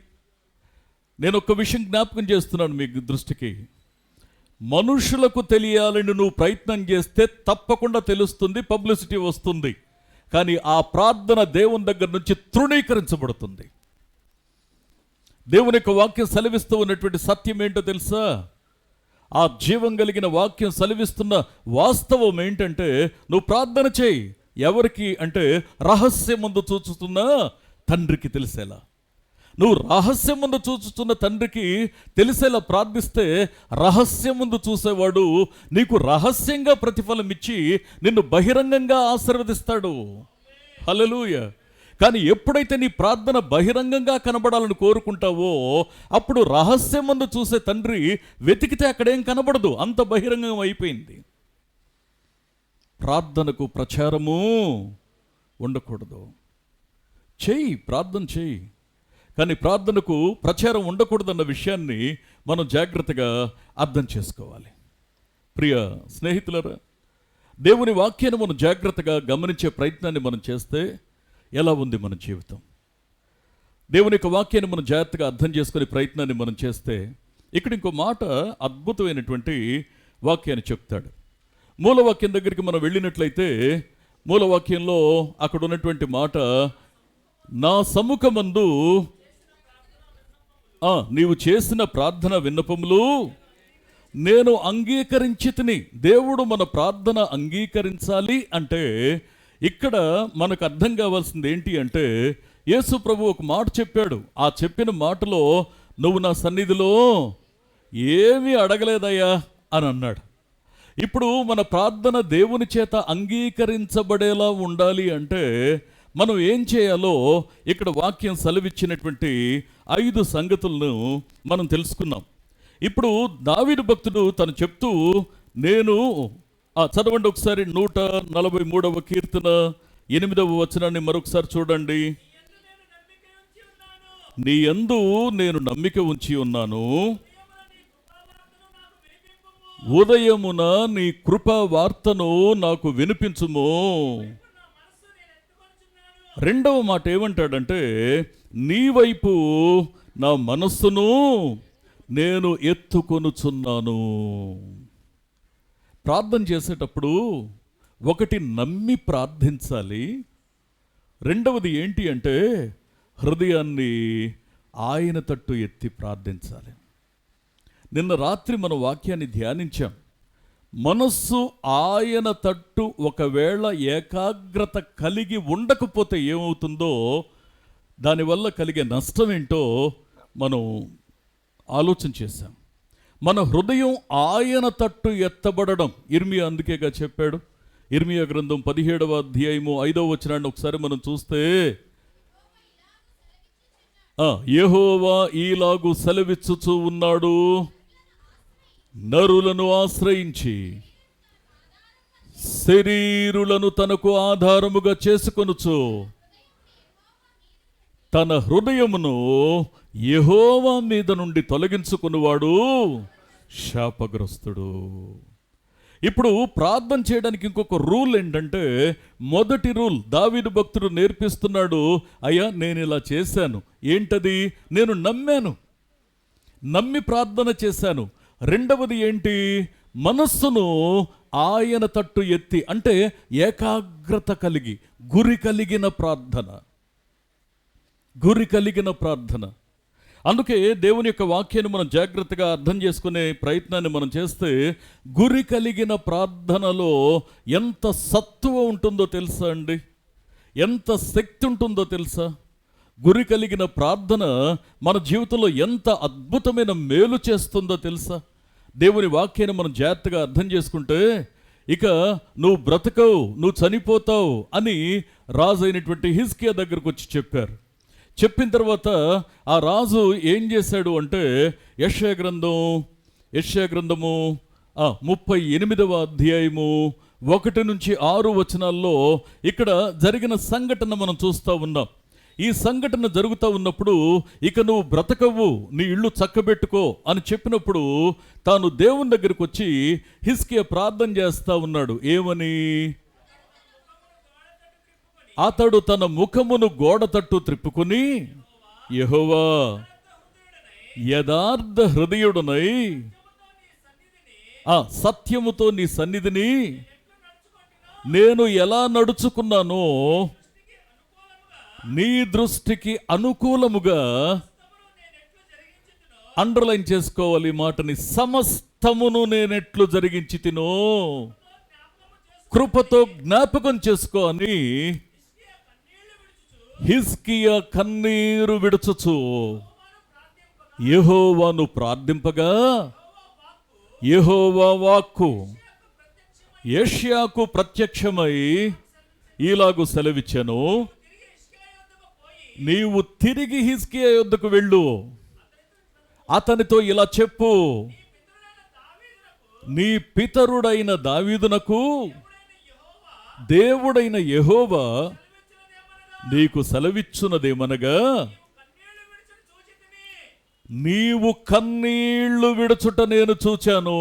నేను ఒక విషయం జ్ఞాపకం చేస్తున్నాను మీకు దృష్టికి. మనుషులకు తెలియాలని నువ్వు ప్రయత్నం చేస్తే తప్పకుండా తెలుస్తుంది, పబ్లిసిటీ వస్తుంది. కానీ ఆ ప్రార్థన దేవుని దగ్గర నుంచి తృణీకరించబడుతుంది. దేవుని యొక్క వాక్యం సెలవిస్తూ ఉన్నటువంటి సత్యం ఏంటో తెలుసా? ఆ జీవం కలిగిన వాక్యం సెలవిస్తున్న వాస్తవం ఏంటంటే, నువ్వు ప్రార్థన చేయి. ఎవరికి అంటే, రహస్యమందు చూచుతున్న తండ్రికి తెలిసేలా. నువ్వు రహస్యమందు చూచుతున్న తండ్రికి తెలిసేలా ప్రార్థిస్తే, రహస్యమందు చూసేవాడు నీకు రహస్యంగా ప్రతిఫలం ఇచ్చి నిన్ను బహిరంగంగా ఆశీర్వదిస్తాడు. హల్లెలూయా. కానీ ఎప్పుడైతే నీ ప్రార్థన బహిరంగంగా కనబడాలని కోరుకుంటావో, అప్పుడు రహస్యమందు చూసే తండ్రి వెతికితే అక్కడేం కనబడదు, అంత బహిరంగం అయిపోయింది. ప్రార్థనకు ప్రచారము ఉండకూడదు. చెయ్యి, ప్రార్థన చెయ్యి, కానీ ప్రార్థనకు ప్రచారం ఉండకూడదన్న విషయాన్ని మనం జాగ్రత్తగా అర్థం చేసుకోవాలి. ప్రియ స్నేహితులరా, దేవుని వాక్యాన్ని మనం జాగ్రత్తగా గమనించే ప్రయత్నాన్ని మనం చేస్తే ఎలా ఉంది మన జీవితం? దేవుని యొక్క వాక్యాన్ని మనం జాగ్రత్తగా అర్థం చేసుకునే ప్రయత్నాన్ని మనం చేస్తే, ఇక్కడ ఇంకో మాట, అద్భుతమైనటువంటి వాక్యాన్ని చెప్తాడు. మూలవాక్యం దగ్గరికి మనం వెళ్ళినట్లయితే, మూలవాక్యంలో అక్కడ ఉన్నటువంటి మాట, నా సముఖమందు నీవు చేసిన ప్రార్థన విన్నపములు నేను అంగీకరించితిని. దేవుడు మన ప్రార్థన అంగీకరించాలి అంటే ఇక్కడ మనకు అర్థం కావాల్సింది ఏంటి అంటే, యేసు ప్రభు ఒక మాట చెప్పాడు. ఆ చెప్పిన మాటలో, నువ్వు నా సన్నిధిలో ఏమీ అడగలేదయ్యా అని అన్నాడు. ఇప్పుడు మన ప్రార్థన దేవుని చేత అంగీకరించబడేలా ఉండాలి అంటే మనం ఏం చేయాలో ఇక్కడ వాక్యం సెలవిచ్చినటువంటి 5 సంగతులను మనం తెలుసుకున్నాం. ఇప్పుడు దావీదు భక్తుడు తను చెప్తూ, నేను చదవండి ఒకసారి 143వ కీర్తన 8వ వచనాన్ని మరొకసారి చూడండి. నీ యందు నేను నమ్మిక ఉంచి ఉన్నాను, ఉదయమున నీ కృపా వార్తను నాకు వినిపించుము. రెండవ మాట ఏమంటాడంటే, నీ వైపు నా మనస్సును నేను ఎత్తుకొనుచున్నాను. ప్రార్థన చేసేటప్పుడు ఒకటి నమ్మి ప్రార్థించాలి, రెండవది ఏంటి అంటే హృదయాన్ని ఆయన తట్టు ఎత్తి ప్రార్థించాలి. నిన్న రాత్రి మన వాక్యాన్ని ధ్యానించాం. మనస్సు ఆయన తట్టు ఒకవేళ ఏకాగ్రత కలిగి ఉండకపోతే ఏమవుతుందో, దానివల్ల కలిగే నష్టం ఏంటో మనం ఆలోచన చేశాం. మన హృదయం ఆయన తట్టు ఎత్తబడడం ఇర్మియా అందుకేగా చెప్పాడు. ఇర్మియా గ్రంథం 17వ అధ్యాయము 5వ వచనాన్ని ఒకసారి మనం చూస్తే, యెహోవా ఈలాగు సెలవిచ్చుచూ ఉన్నాడు, నరులను ఆశ్రయించి శరీరులను తనకు ఆధారముగా చేసుకొనుచు తన హృదయమును యెహోవా మీద నుండి తొలగించుకునివాడు శాపగ్రస్తుడు. ఇప్పుడు ప్రార్థన చేయడానికి ఇంకొక రూల్ ఏంటంటే, మొదటి రూల్ దావీదు భక్తుడు నేర్పిస్తున్నాడు. అయ్యా, నేను ఇలా చేశాను. ఏంటది? నేను నమ్మి ప్రార్థన చేశాను. రెండవది ఏంటి? మనస్సును ఆయన తట్టు ఎత్తి, అంటే ఏకాగ్రత కలిగి గురి కలిగిన ప్రార్థన. అందుకే దేవుని యొక్క వాక్యాన్ని మనం జాగ్రత్తగా అర్థం చేసుకునే ప్రయత్నాన్ని మనం చేస్తే, గురి కలిగిన ప్రార్థనలో ఎంత సత్తువ ఉంటుందో తెలుసా అండి? ఎంత శక్తి ఉంటుందో తెలుసా? గురి కలిగిన ప్రార్థన మన జీవితంలో ఎంత అద్భుతమైన మేలు చేస్తుందో తెలుసా? దేవుని వాక్యాన్ని మనం జాగ్రత్తగా అర్థం చేసుకుంటే ఇక నువ్వు బ్రతకవు, నువ్వు చనిపోతావు అని రాజు అయినటువంటి హిజ్కియా దగ్గరకు వచ్చి చెప్పారు. చెప్పిన తర్వాత ఆ రాజు ఏం చేశాడు అంటే యెషయా గ్రంథము 38వ అధ్యాయము 1 నుంచి 6 వచనాల్లో ఇక్కడ జరిగిన సంఘటన మనం చూస్తూ ఉన్నాం. ఈ సంఘటన జరుగుతూ ఉన్నప్పుడు ఇక నువ్వు బ్రతకవు, నీ ఇల్లు చక్కబెట్టుకో అని చెప్పినప్పుడు తాను దేవుని దగ్గరికి వచ్చి హిజ్కియా ప్రార్థన చేస్తా ఉన్నాడు. ఏమని? అతడు తన ముఖమును గోడ తట్టు త్రిప్పుకొని, యెహోవా యథార్థ హృదయుడనై సత్యముతో నీ సన్నిధిని నేను ఎలా నడుచుకున్నానో నీ దృష్టికి అనుకూలముగా, అండర్లైన్ చేసుకోవాలి ఈ మాటని, సమస్తమును నేనెట్లు జరిగించి తినో కృపతో జ్ఞాపకం చేసుకో అని హిజ్కియా కన్నీరు విడుచుచు యెహోవాను ప్రార్థింపగా, యెహోవా వాక్కు యెషయాకు ప్రత్యక్షమై ఈలాగు సెలవిచ్చెను, నీవు తిరిగి హిజ్కియా యొద్దకు వెళ్ళు, అతనితో ఇలా చెప్పు, నీ పితరుడైన దావీదునకు దేవుడైన యెహోవా నీకు సెలవిచ్చున్నదేమనగా, నీవు కన్నీళ్లు విడుచుట నేను చూచాను.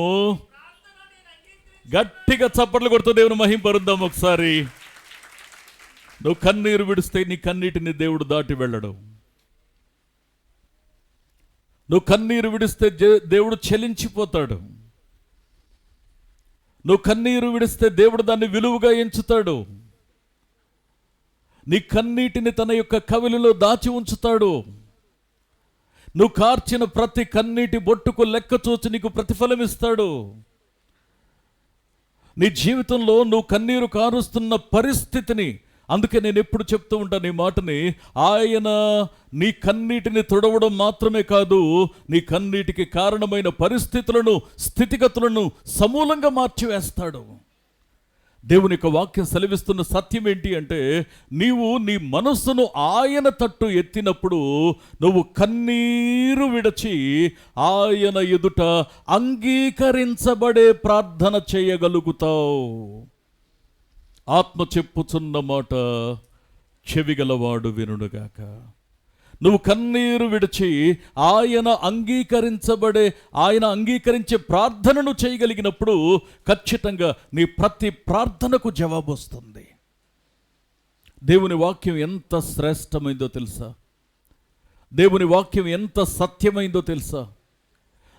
గట్టిగా చప్పట్లు కొడుతూ దేవుని మహింపరుద్దాం ఒకసారి. నువ్వు కన్నీరు విడిస్తే నీ కన్నీటిని దేవుడు దాటి వెళ్ళడు. నువ్వు కన్నీరు విడిస్తే దేవుడు చెలించిపోతాడు. నువ్వు కన్నీరు విడిస్తే దేవుడు దాన్ని విలువగా ఎంచుతాడు. నీ కన్నీటిని తన యొక్క కవిలిలో దాచి ఉంచుతాడు. నువ్వు కార్చిన ప్రతి కన్నీటి బొట్టుకు లెక్క చూచి నీకు ప్రతిఫలం ఇస్తాడు. నీ జీవితంలో నువ్వు కన్నీరు కారుస్తున్న పరిస్థితిని, అందుకే నేను ఎప్పుడు చెప్తూ ఉంటాను ఈ మాటని, ఆయన నీ కన్నీటిని తుడవడం మాత్రమే కాదు, నీ కన్నీటికి కారణమైన పరిస్థితులను, స్థితిగతులను సమూలంగా మార్చివేస్తాడు. దేవుని యొక్క వాక్యం సెలవిస్తున్న సత్యం ఏంటి అంటే, నీవు నీ మనస్సును ఆయన తట్టు ఎత్తినప్పుడు నువ్వు కన్నీరు విడచి ఆయన ఎదుట అంగీకరించబడే ప్రార్థన చేయగలుగుతావు. ఆత్మ చెప్పుచున్న మాట చెవిగలవాడు వినుడుగాక. నువ్వు కన్నీరు విడిచి ఆయన అంగీకరించే ప్రార్థనను చేయగలిగినప్పుడు ఖచ్చితంగా నీ ప్రతి ప్రార్థనకు జవాబు వస్తుంది. దేవుని వాక్యం ఎంత శ్రేష్టమైందో తెలుసా? దేవుని వాక్యం ఎంత సత్యమైందో తెలుసా?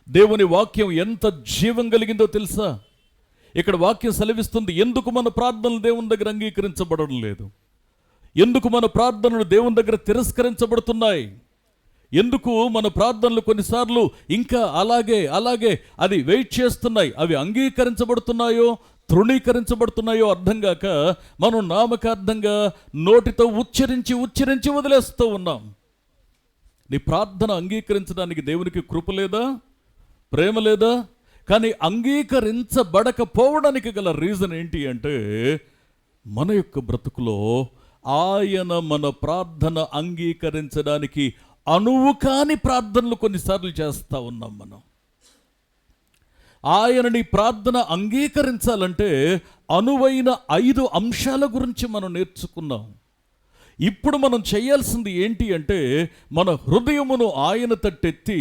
దేవుని వాక్యం ఎంత జీవం కలిగిందో తెలుసా? ఇక్కడ వాక్యం సెలవిస్తుంది, ఎందుకు మన ప్రార్థనలు దేవుని దగ్గర అంగీకరించబడడం లేదు, ఎందుకు మన ప్రార్థనలు దేవుని దగ్గర తిరస్కరించబడుతున్నాయి, ఎందుకు మన ప్రార్థనలు కొన్నిసార్లు ఇంకా అలాగే అది వెయిట్ చేస్తున్నాయి, అవి అంగీకరించబడుతున్నాయో తృణీకరించబడుతున్నాయో అర్థం కాక మనం నామకార్థంగా నోటితో ఉచ్చరించి వదిలేస్తూ ఉన్నాం. నీ ప్రార్థన అంగీకరించడానికి దేవునికి కృప లేదా, ప్రేమ లేదా? కానీ అంగీకరించబడకపోవడానికి గల రీజన్ ఏంటి అంటే, మన యొక్క బ్రతుకులో ఆయన మన ప్రార్థన అంగీకరించడానికి అనువు కాని ప్రార్థనలు కొన్నిసార్లు చేస్తూ ఉన్నాం. మనం ఆయన నీ ప్రార్థన అంగీకరించాలంటే అనువైన 5 అంశాల గురించి మనం నేర్చుకున్నాం. ఇప్పుడు మనం చేయాల్సింది ఏంటి అంటే, మన హృదయమును ఆయన తట్టెత్తి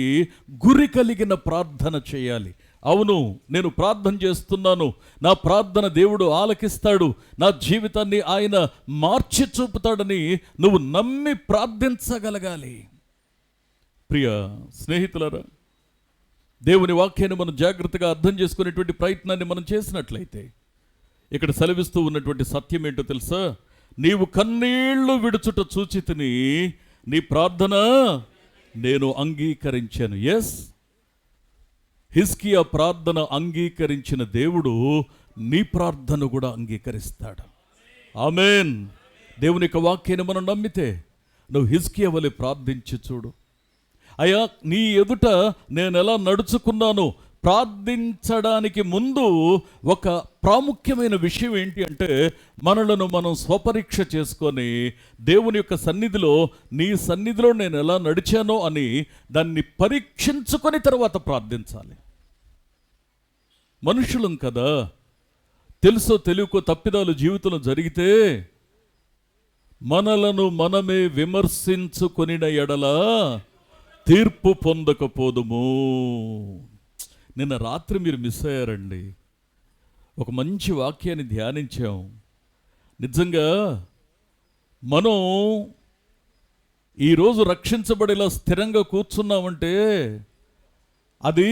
గురి కలిగిన ప్రార్థన చేయాలి. అవును, నేను ప్రార్థన చేస్తున్నాను, నా ప్రార్థన దేవుడు ఆలకిస్తాడు, నా జీవితాన్ని ఆయన మార్చి చూపుతాడని నువ్వు నమ్మి ప్రార్థించగలగాలి. ప్రియ స్నేహితులారా, దేవుని వాక్యాన్ని మనం జాగ్రత్తగా అర్థం చేసుకునేటువంటి ప్రయత్నాన్ని మనం చేసినట్లయితే ఇక్కడ సెలవిస్తూ ఉన్నటువంటి సత్యం ఏంటో తెలుసా? నీవు కన్నీళ్లు విడుచుట చూచితిని, నీ ప్రార్థన నేను అంగీకరించాను. ఎస్, హిజ్కియా ప్రార్థన అంగీకరించిన దేవుడు నీ ప్రార్థన కూడా అంగీకరిస్తాడు. ఆమేన్. దేవుని యొక్క వాక్యాన్ని మనం నమ్మితే నువ్వు హిజ్కియా వలె ప్రార్థించి చూడు. అయ్యా, నీ ఎదుట నేను ఎలా నడుచుకున్నాను. ప్రార్థించడానికి ముందు ఒక ప్రాముఖ్యమైన విషయం ఏంటి అంటే, మనలను మనం స్వపరీక్ష చేసుకొని దేవుని యొక్క సన్నిధిలో, నీ సన్నిధిలో నేను ఎలా నడిచానో అని దాన్ని పరీక్షించుకొని తర్వాత ప్రార్థించాలి. మనుషులం కదా, తెలుసో తెలియకో తప్పిదాలు జీవితంలో జరిగితే మనలను మనమే విమర్శించుకొనిన ఎడల తీర్పు పొందకపోదుము. నిన్న రాత్రి మీరు మిస్ అయ్యారండి. ఒక మంచి వాక్యాన్ని ధ్యానించాం. నిజంగా మనం ఈరోజు రక్షించబడేలా స్థిరంగా కూర్చున్నామంటే అది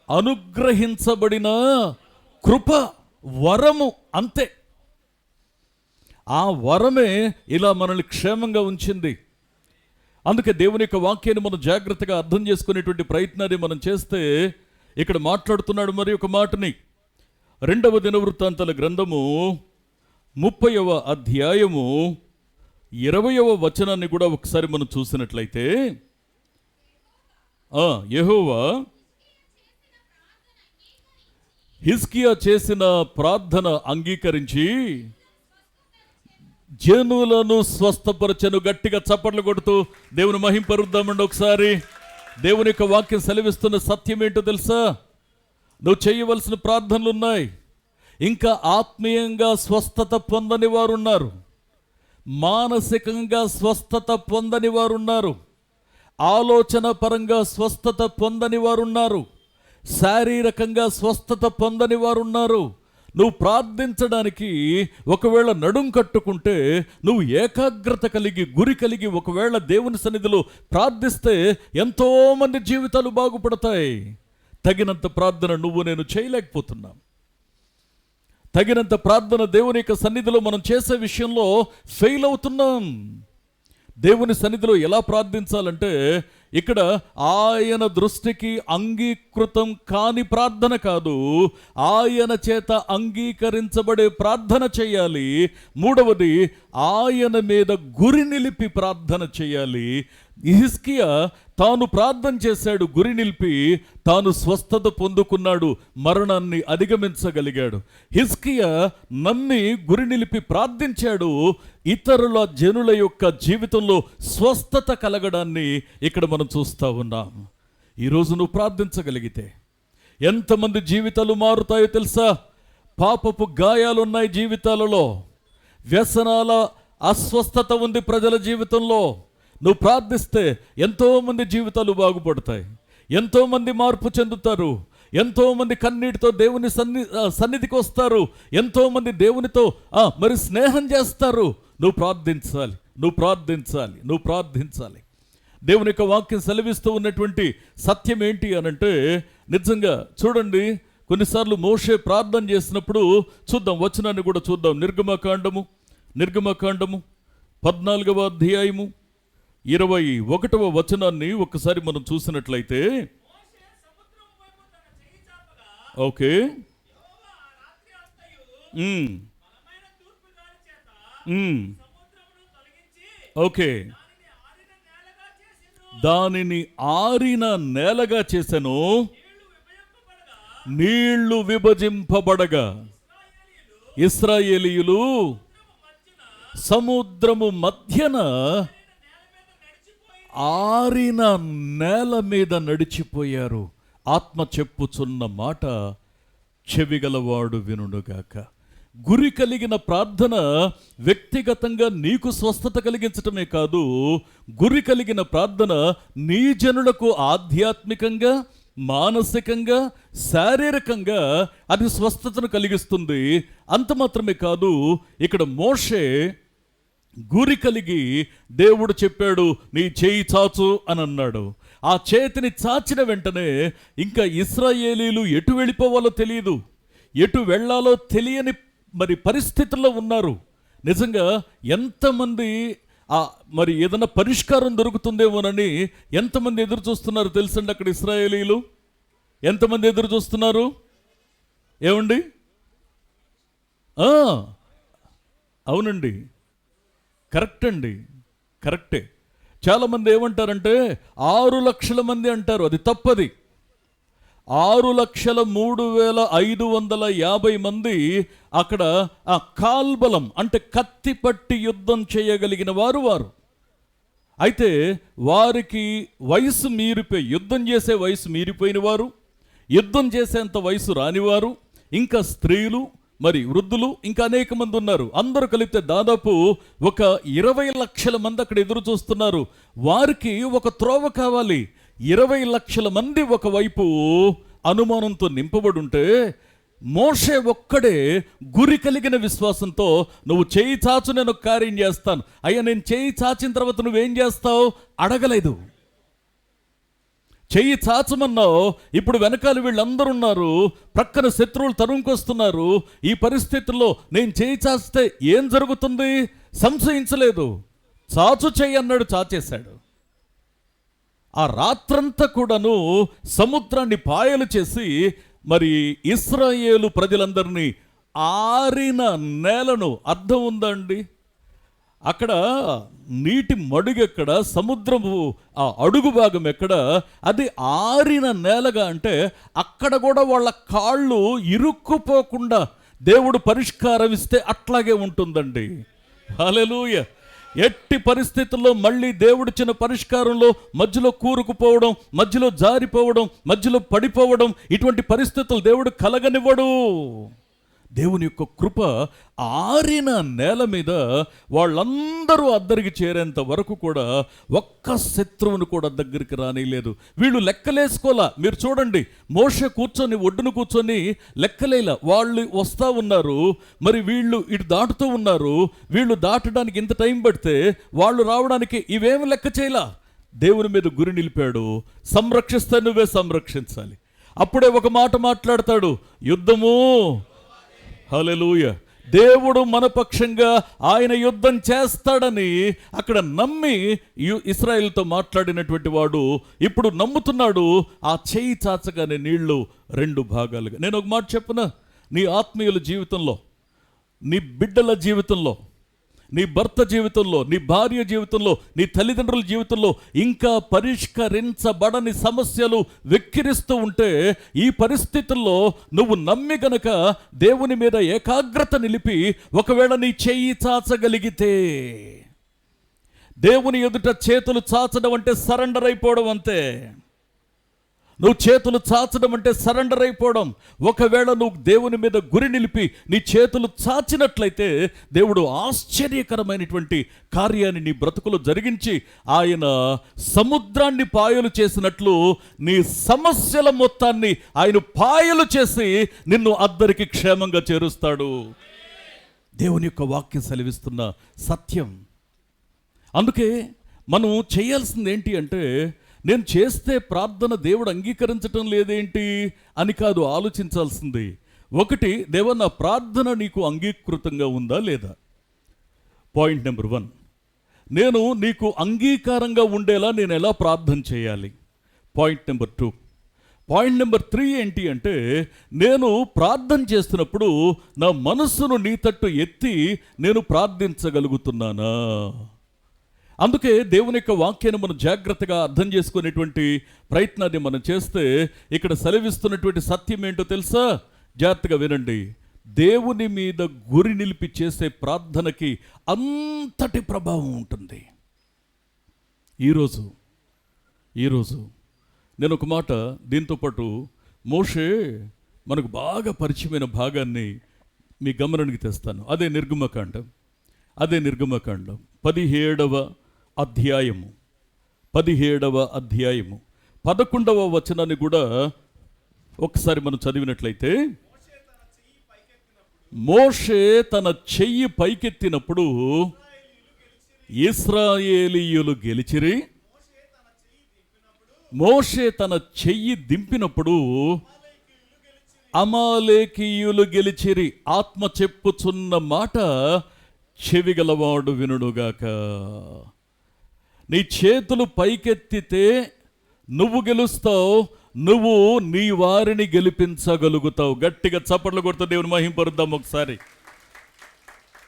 అనుగ్రహించబడిన కృప, వరము, అంతే. ఆ వరమే ఇలా మనల్ని క్షేమంగా ఉంచింది. అందుకే దేవుని యొక్క వాక్యాన్ని మనం జాగ్రత్తగా అర్థం చేసుకునేటువంటి ప్రయత్నాన్ని మనం చేస్తే, ఇక్కడ మాట్లాడుతున్నాడు మరి ఒక మాటని. 2వ దినవృత్తాంతాల గ్రంథము 30వ అధ్యాయము 20వ వచనాన్ని కూడా ఒకసారి మనం చూసినట్లయితే, యెహోవా హిజ్కియా చేసిన ప్రార్థన అంగీకరించి జనులను స్వస్థపరచను. గట్టిగా చప్పట్లు కొడుతూ దేవుని మహింపరుద్దామండి ఒకసారి. దేవుని యొక్క వాక్యం సెలవిస్తున్న సత్యం ఏంటో తెలుసా? నువ్వు చేయవలసిన ప్రార్థనలు ఉన్నాయి. ఇంకా ఆత్మీయంగా స్వస్థత పొందని వారు ఉన్నారు, మానసికంగా స్వస్థత పొందని వారు ఉన్నారు, ఆలోచన పరంగా స్వస్థత పొందని వారు ఉన్నారు, శారీరకంగా స్వస్థత పొందని వారు ఉన్నారు. నువ్వు ప్రార్థించడానికి ఒకవేళ నడుం కట్టుకుంటే, నువ్వు ఏకాగ్రత కలిగి, గురి కలిగి ఒకవేళ దేవుని సన్నిధిలో ప్రార్థిస్తే ఎంతోమంది జీవితాలు బాగుపడతాయి. తగినంత ప్రార్థన నువ్వు నేను చేయలేకపోతున్నాం. తగినంత ప్రార్థన దేవుని యొక్క సన్నిధిలో మనం చేసే విషయంలో ఫెయిల్ అవుతున్నాం. దేవుని సన్నిధిలో ఎలా ప్రార్థించాలంటే, ఇక్కడ ఆయన దృష్టికి అంగీకృతం కాని ప్రార్థన కాదు, ఆయన చేత అంగీకరించబడే ప్రార్థన చేయాలి. 3వది, ఆయన మీద గురి నిలిపి ప్రార్థన చేయాలి. హిజ్కియా తాను ప్రార్థన చేశాడు, గురి నిలిపి తాను స్వస్థత పొందుకున్నాడు, మరణాన్ని అధిగమించగలిగాడు. హిజ్కియా నమ్మి గురి నిలిపి ప్రార్థించాడు, ఇతరుల జనుల యొక్క జీవితంలో స్వస్థత కలగడాన్ని ఇక్కడ మనం చూస్తూ ఉన్నాం. ఈరోజు నువ్వు ప్రార్థించగలిగితే ఎంతమంది జీవితాలు మారుతాయో తెలుసా? పాపపు గాయాలున్నాయి జీవితాలలో, వ్యసనాల అస్వస్థత ఉంది ప్రజల జీవితంలో. నువ్వు ప్రార్థిస్తే ఎంతోమంది జీవితాలు బాగుపడతాయి, ఎంతోమంది మార్పు చెందుతారు, ఎంతోమంది కన్నీటితో దేవుని సన్నిధికి వస్తారు, ఎంతోమంది దేవునితో మరి స్నేహం చేస్తారు. నువ్వు ప్రార్థించాలి, నువ్వు ప్రార్థించాలి, నువ్వు ప్రార్థించాలి. దేవుని యొక్క వాక్యం సెలవిస్తూ ఉన్నటువంటి సత్యం ఏంటి అనంటే, నిజంగా చూడండి, కొన్నిసార్లు మోషే ప్రార్థన చేసినప్పుడు చూద్దాం, వచనాన్ని కూడా చూద్దాం. నిర్గమకాండము 14వ అధ్యాయము 21వ వచనాన్ని ఒకసారి మనం చూసినట్లయితే, ఓకే, ఓకే, దానిని ఆరిన నేలగా చేసెను, నీళ్లు విభజింపబడగా ఇశ్రాయేలీయులు సముద్రము మధ్యన ఆరిన నేల మీద నడిచిపోయారు. ఆత్మ చెప్పుచున్న మాట చెవిగలవాడు వినుగాక. గురి కలిగిన ప్రార్థన వ్యక్తిగతంగా నీకు స్వస్థత కలిగించటమే కాదు, గురి కలిగిన ప్రార్థన నీ జనులకు ఆధ్యాత్మికంగా, మానసికంగా, శారీరకంగా అది స్వస్థతను కలిగిస్తుంది. అంత మాత్రమే కాదు, ఇక్కడ మోషే గురి కలిగి దేవుడు చెప్పాడు, నీ చేయి చాచు అని అన్నాడు. ఆ చేతిని చాచిన వెంటనే ఇంకా ఇశ్రాయేలీలు ఎటు వెళ్ళిపోవాలో తెలియదు, ఎటు వెళ్ళాలో తెలియని మరి పరిస్థితుల్లో ఉన్నారు. నిజంగా ఎంతమంది మరి ఏదైనా పరిష్కారం దొరుకుతుందేమోనని ఎంతమంది ఎదురు చూస్తున్నారు తెలుసండి? అక్కడ ఇశ్రాయేలీలు ఎంతమంది ఎదురు చూస్తున్నారు? ఏమండి? అవునండి, కరెక్ట్ అండి. కరెక్టే. చాలామంది ఏమంటారంటే 6 లక్షల మంది అంటారు. అది తప్పది. 6,03,550 మంది అక్కడ ఆ కాల్బలం అంటే కత్తి పట్టి యుద్ధం చేయగలిగిన వారు. అయితే వారికి వయసు మీరిపోయి, యుద్ధం చేసే వయసు మీరిపోయిన వారు, యుద్ధం చేసేంత వయసు రానివారు, ఇంకా స్త్రీలు, మరి వృద్ధులు, ఇంకా అనేక మంది ఉన్నారు. అందరూ కలిపితే దాదాపు ఒక 20 లక్షల మంది అక్కడ ఎదురు చూస్తున్నారు. వారికి ఒక త్రోవ కావాలి. 20 లక్షల మంది ఒకవైపు అనుమానంతో నింపబడి ఉంటే, మోషే ఒక్కడే గురి కలిగిన విశ్వాసంతో, నువ్వు చేయి చాచు, నేను ఒక కార్యం చేస్తాను. అయ్యా, నేను చేయి చాచిన తర్వాత నువ్వేం చేస్తావు అడగలేదు. చెయ్యి చాచమన్నావు, ఇప్పుడు వెనకాల వీళ్ళందరూ ఉన్నారు, ప్రక్కన శత్రువులు తరుముకొస్తున్నారు. ఈ పరిస్థితుల్లో నేను చేయి చాచితే ఏం జరుగుతుంది? సంశయించలేదు. చాచు చెయ్యి అన్నాడు, చాచేశాడు. ఆ రాత్రంతా కూడాను సముద్రాన్ని పాయలు చేసి మరి ఇశ్రాయేలు ప్రజలందరినీ ఆరిన నేలను, అర్థం ఉందండి, అక్కడ నీటి మడుగు ఎక్కడ, సముద్రము ఆ అడుగు భాగం ఎక్కడ, అది ఆరిన నేలగా అంటే అక్కడ కూడా వాళ్ళ కాళ్ళు ఇరుక్కుపోకుండా దేవుడు పరిష్కారం ఇస్తే అట్లాగే ఉంటుందండి. హల్లెలూయా. ఎట్టి పరిస్థితుల్లో మళ్ళీ దేవుడిచ్చిన పరిష్కారంలో మధ్యలో కూరుకుపోవడం, మధ్యలో జారిపోవడం, మధ్యలో పడిపోవడం, ఇటువంటి పరిస్థితులు దేవుడు కలగనివ్వడు. దేవుని యొక్క కృప ఆరిన నేల మీద వాళ్ళందరూ అద్దరికి చేరేంత వరకు కూడా ఒక్క శత్రువును కూడా దగ్గరికి రానిలేదు. వీళ్ళు లెక్కలేసుకోలా. మీరు చూడండి, మోషే కూర్చొని ఒడ్డును కూర్చొని లెక్కలేలా. వాళ్ళు వస్తూ ఉన్నారు, మరి వీళ్ళు ఇటు దాటుతూ ఉన్నారు. వీళ్ళు దాటడానికి ఇంత టైం పడితే వాళ్ళు రావడానికి ఇవేమి లెక్క చేయలా. దేవుని మీద గురి నిలిపాడు. సంరక్షిస్తే నువ్వే సంరక్షించాలి. అప్పుడే ఒక మాట మాట్లాడతాడు, యుద్ధము. హల్లెలూయా. దేవుడు మన పక్షంగా ఆయన యుద్ధం చేస్తాడని అక్కడ నమ్మి ఇశ్రాయేలుతో మాట్లాడినటువంటి వాడు ఇప్పుడు నమ్ముతున్నాడు. ఆ చేయి చాచగానే నీళ్లు 2 భాగాలుగా. నేను ఒక మాట చెప్పనా, నీ ఆత్మీయుల జీవితంలో, నీ బిడ్డల జీవితంలో, నీ భర్త జీవితంలో, నీ భార్య జీవితంలో, నీ తల్లిదండ్రుల జీవితంలో ఇంకా పరిష్కరించబడని సమస్యలు వెక్కిరిస్తూ ఉంటే, ఈ పరిస్థితుల్లో నువ్వు నమ్మి గనక దేవుని మీద ఏకాగ్రత నిలిపి ఒకవేళ నీ చెయ్యి చాచగలిగితే, దేవుని ఎదుట చేతులు చాచడం అంటే సరెండర్ అయిపోవడం అంతే. నువ్వు చేతులు చాచడం అంటే సరెండర్ అయిపోవడం. ఒకవేళ నువ్వు దేవుని మీద గురి నిలిపి నీ చేతులు చాచినట్లయితే దేవుడు ఆశ్చర్యకరమైనటువంటి కార్యాన్ని నీ బ్రతుకులో జరిగించి ఆయన సముద్రాన్ని పాయలు చేసినట్లు నీ సమస్యల మొత్తాన్ని ఆయన పాయలు చేసి నిన్ను అద్దరికి క్షేమంగా చేరుస్తాడు. దేవుని యొక్క వాక్యం సెలవిస్తున్న సత్యం. అందుకే మనం చేయాల్సింది ఏంటి అంటే, నేను చేస్తే ప్రార్థన దేవుడు అంగీకరించటం లేదేంటి అని కాదు ఆలోచించాల్సింది. ఒకటి, దేవా నా ప్రార్థన నీకు అంగీకృతంగా ఉందా లేదా. పాయింట్ నెంబర్ 1, నేను నీకు అంగీకారంగా ఉండేలా నేను ఎలా ప్రార్థన చేయాలి. Point number 2. పాయింట్ నెంబర్ 3 ఏంటి అంటే, నేను ప్రార్థన చేస్తున్నప్పుడు నా మనస్సును నీ తట్టు ఎత్తి నేను ప్రార్థించగలుగుతున్నానా. అందుకే దేవుని యొక్క వాక్యాన్ని మనం జాగ్రత్తగా అర్థం చేసుకునేటువంటి ప్రయత్నాన్ని మనం చేస్తే ఇక్కడ సెలవిస్తున్నటువంటి సత్యం ఏంటో తెలుసా? జాగ్రత్తగా వినండి. దేవుని మీద గురి నిలిపి చేసే ప్రార్థనకి అంతటి ప్రభావం ఉంటుంది. ఈరోజు నేను ఒక మాట దీంతో పాటు మోషే మనకు బాగా పరిచయమైన భాగాన్ని మీ గమనానికి తెస్తాను. అదే నిర్గమకాండం 17వ అధ్యాయము 11వ వచనాన్ని కూడా ఒకసారి మనం చదివినట్లయితే, మోషే తన చెయ్యి పైకెత్తినప్పుడు ఇశ్రాయేలీయులు గెలిచిరి. మోషే తన చెయ్యి దింపినప్పుడు అమాలేకీయులు గెలిచిరి. ఆత్మ చెప్పుచున్న మాట చెవిగలవాడు వినుడుగాక. నీ చేతులు పైకెత్తితే నువ్వు గెలుస్తావు, నువ్వు నీ వారిని గెలిపించగలుగుతావు. గట్టిగా చప్పట్లు కొడుతూ దేవుని మహింపరుద్దాం ఒకసారి.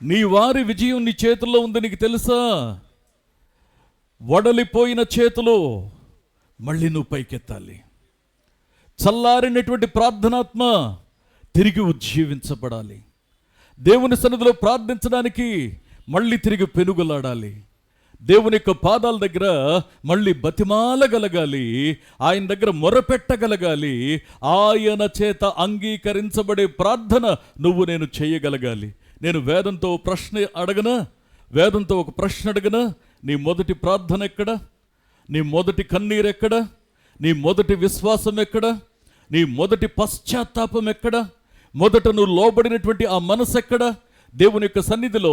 నీ వారి విజయం నీ చేతుల్లో ఉంది, నీకు తెలుసా? వడలిపోయిన చేతులు మళ్ళీ నువ్వు పైకెత్తాలి. చల్లారినటువంటి ప్రార్థనాత్మ తిరిగి ఉజ్జీవించబడాలి. దేవుని సన్నిధిలో ప్రార్థించడానికి మళ్ళీ తిరిగి పెనుగులాడాలి. దేవుని యొక్క పాదాల దగ్గర మళ్ళీ బతిమాలగలగాలి. ఆయన దగ్గర మొరపెట్టగలగాలి. ఆయన చేత అంగీకరించబడే ప్రార్థన నువ్వు నేను చేయగలగాలి. నేను వేదంతో ప్రశ్న అడగనా? వేదంతో ఒక ప్రశ్న అడగనా? నీ మొదటి ప్రార్థన ఎక్కడ? నీ మొదటి కన్నీరు ఎక్కడ? నీ మొదటి విశ్వాసం ఎక్కడ? నీ మొదటి పశ్చాత్తాపం ఎక్కడ? మొదట నువ్వు లోబడినటువంటి ఆ మనసు ఎక్కడ? దేవుని యొక్క సన్నిధిలో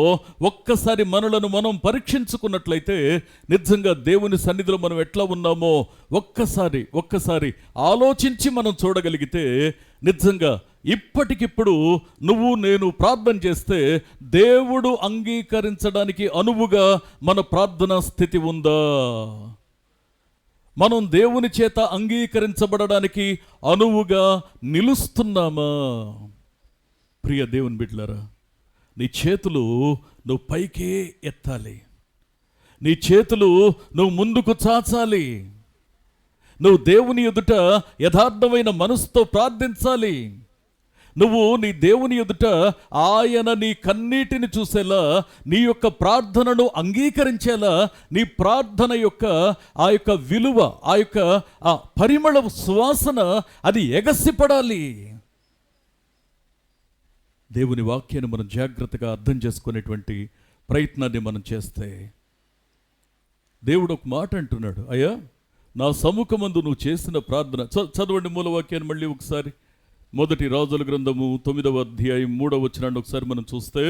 ఒక్కసారి మనలను మనం పరీక్షించుకున్నట్లయితే నిజంగా దేవుని సన్నిధిలో మనం ఎట్లా ఉన్నామో ఒక్కసారి ఆలోచించి మనం చూడగలిగితే నిజంగా ఇప్పటికిప్పుడు నువ్వు నేను ప్రార్థన చేస్తే దేవుడు అంగీకరించడానికి అనువుగా మన ప్రార్థనా స్థితి ఉందా? మనం దేవుని చేత అంగీకరించబడడానికి అనువుగా నిలుస్తున్నామా? ప్రియ దేవుని బిడ్డలారా, నీ చేతులు నువ్వు పైకే ఎత్తాలి. నీ చేతులు నువ్వు ముందుకు చాచాలి. నువ్వు దేవుని ఎదుట యథార్థమైన మనసుతో ప్రార్థించాలి. నువ్వు నీ దేవుని ఎదుట ఆయన నీ కన్నీటిని చూసేలా, నీ యొక్క ప్రార్థనను అంగీకరించేలా, నీ ప్రార్థన యొక్క ఆ యొక్క విలువ, ఆ యొక్క ఆ పరిమళ సువాసన అది ఎగసిపడాలి. దేవుని వాక్యాన్ని మనం జాగ్రత్తగా అర్థం చేసుకునేటువంటి ప్రయత్నాన్ని మనం చేస్తే దేవుడు ఒక మాట అంటున్నాడు, అయ్యా నా సముఖమందు నువ్వు చేసిన ప్రార్థన. చదవండి మూలవాక్యాన్ని మళ్ళీ ఒకసారి. మొదటి రాజుల గ్రంథము 9వ అధ్యాయం 3వ వచనాన్ని ఒకసారి మనం చూస్తే,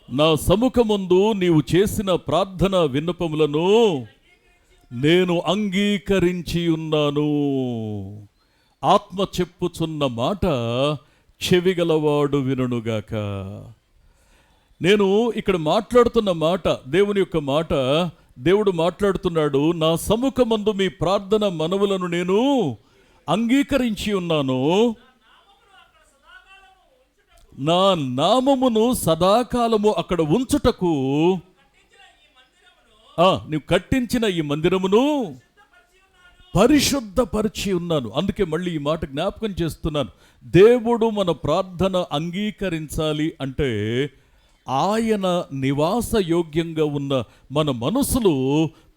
నా సముఖమందు నీవు చేసిన ప్రార్థన విన్నపములను నేను అంగీకరించి ఉన్నాను. ఆత్మ చెప్పుచున్న మాట చెవిగలవాడు వినుగాక. నేను ఇక్కడ మాట్లాడుతున్న మాట దేవుని యొక్క మాట. దేవుడు మాట్లాడుతున్నాడు, నా సముఖమందు మీ ప్రార్థన మనవులను నేను అంగీకరించి ఉన్నాను. నా నామమును సదాకాలము అక్కడ ఉంచుటకు నీవు కట్టించిన ఈ మందిరమును పరిశుద్ధపరిచి ఉన్నాను. అందుకే మళ్ళీ ఈ మాట జ్ఞాపకం చేస్తున్నాను. దేవుడు మన ప్రార్థన అంగీకరించాలి అంటే ఆయన నివాస యోగ్యంగా ఉన్న మన మనసులు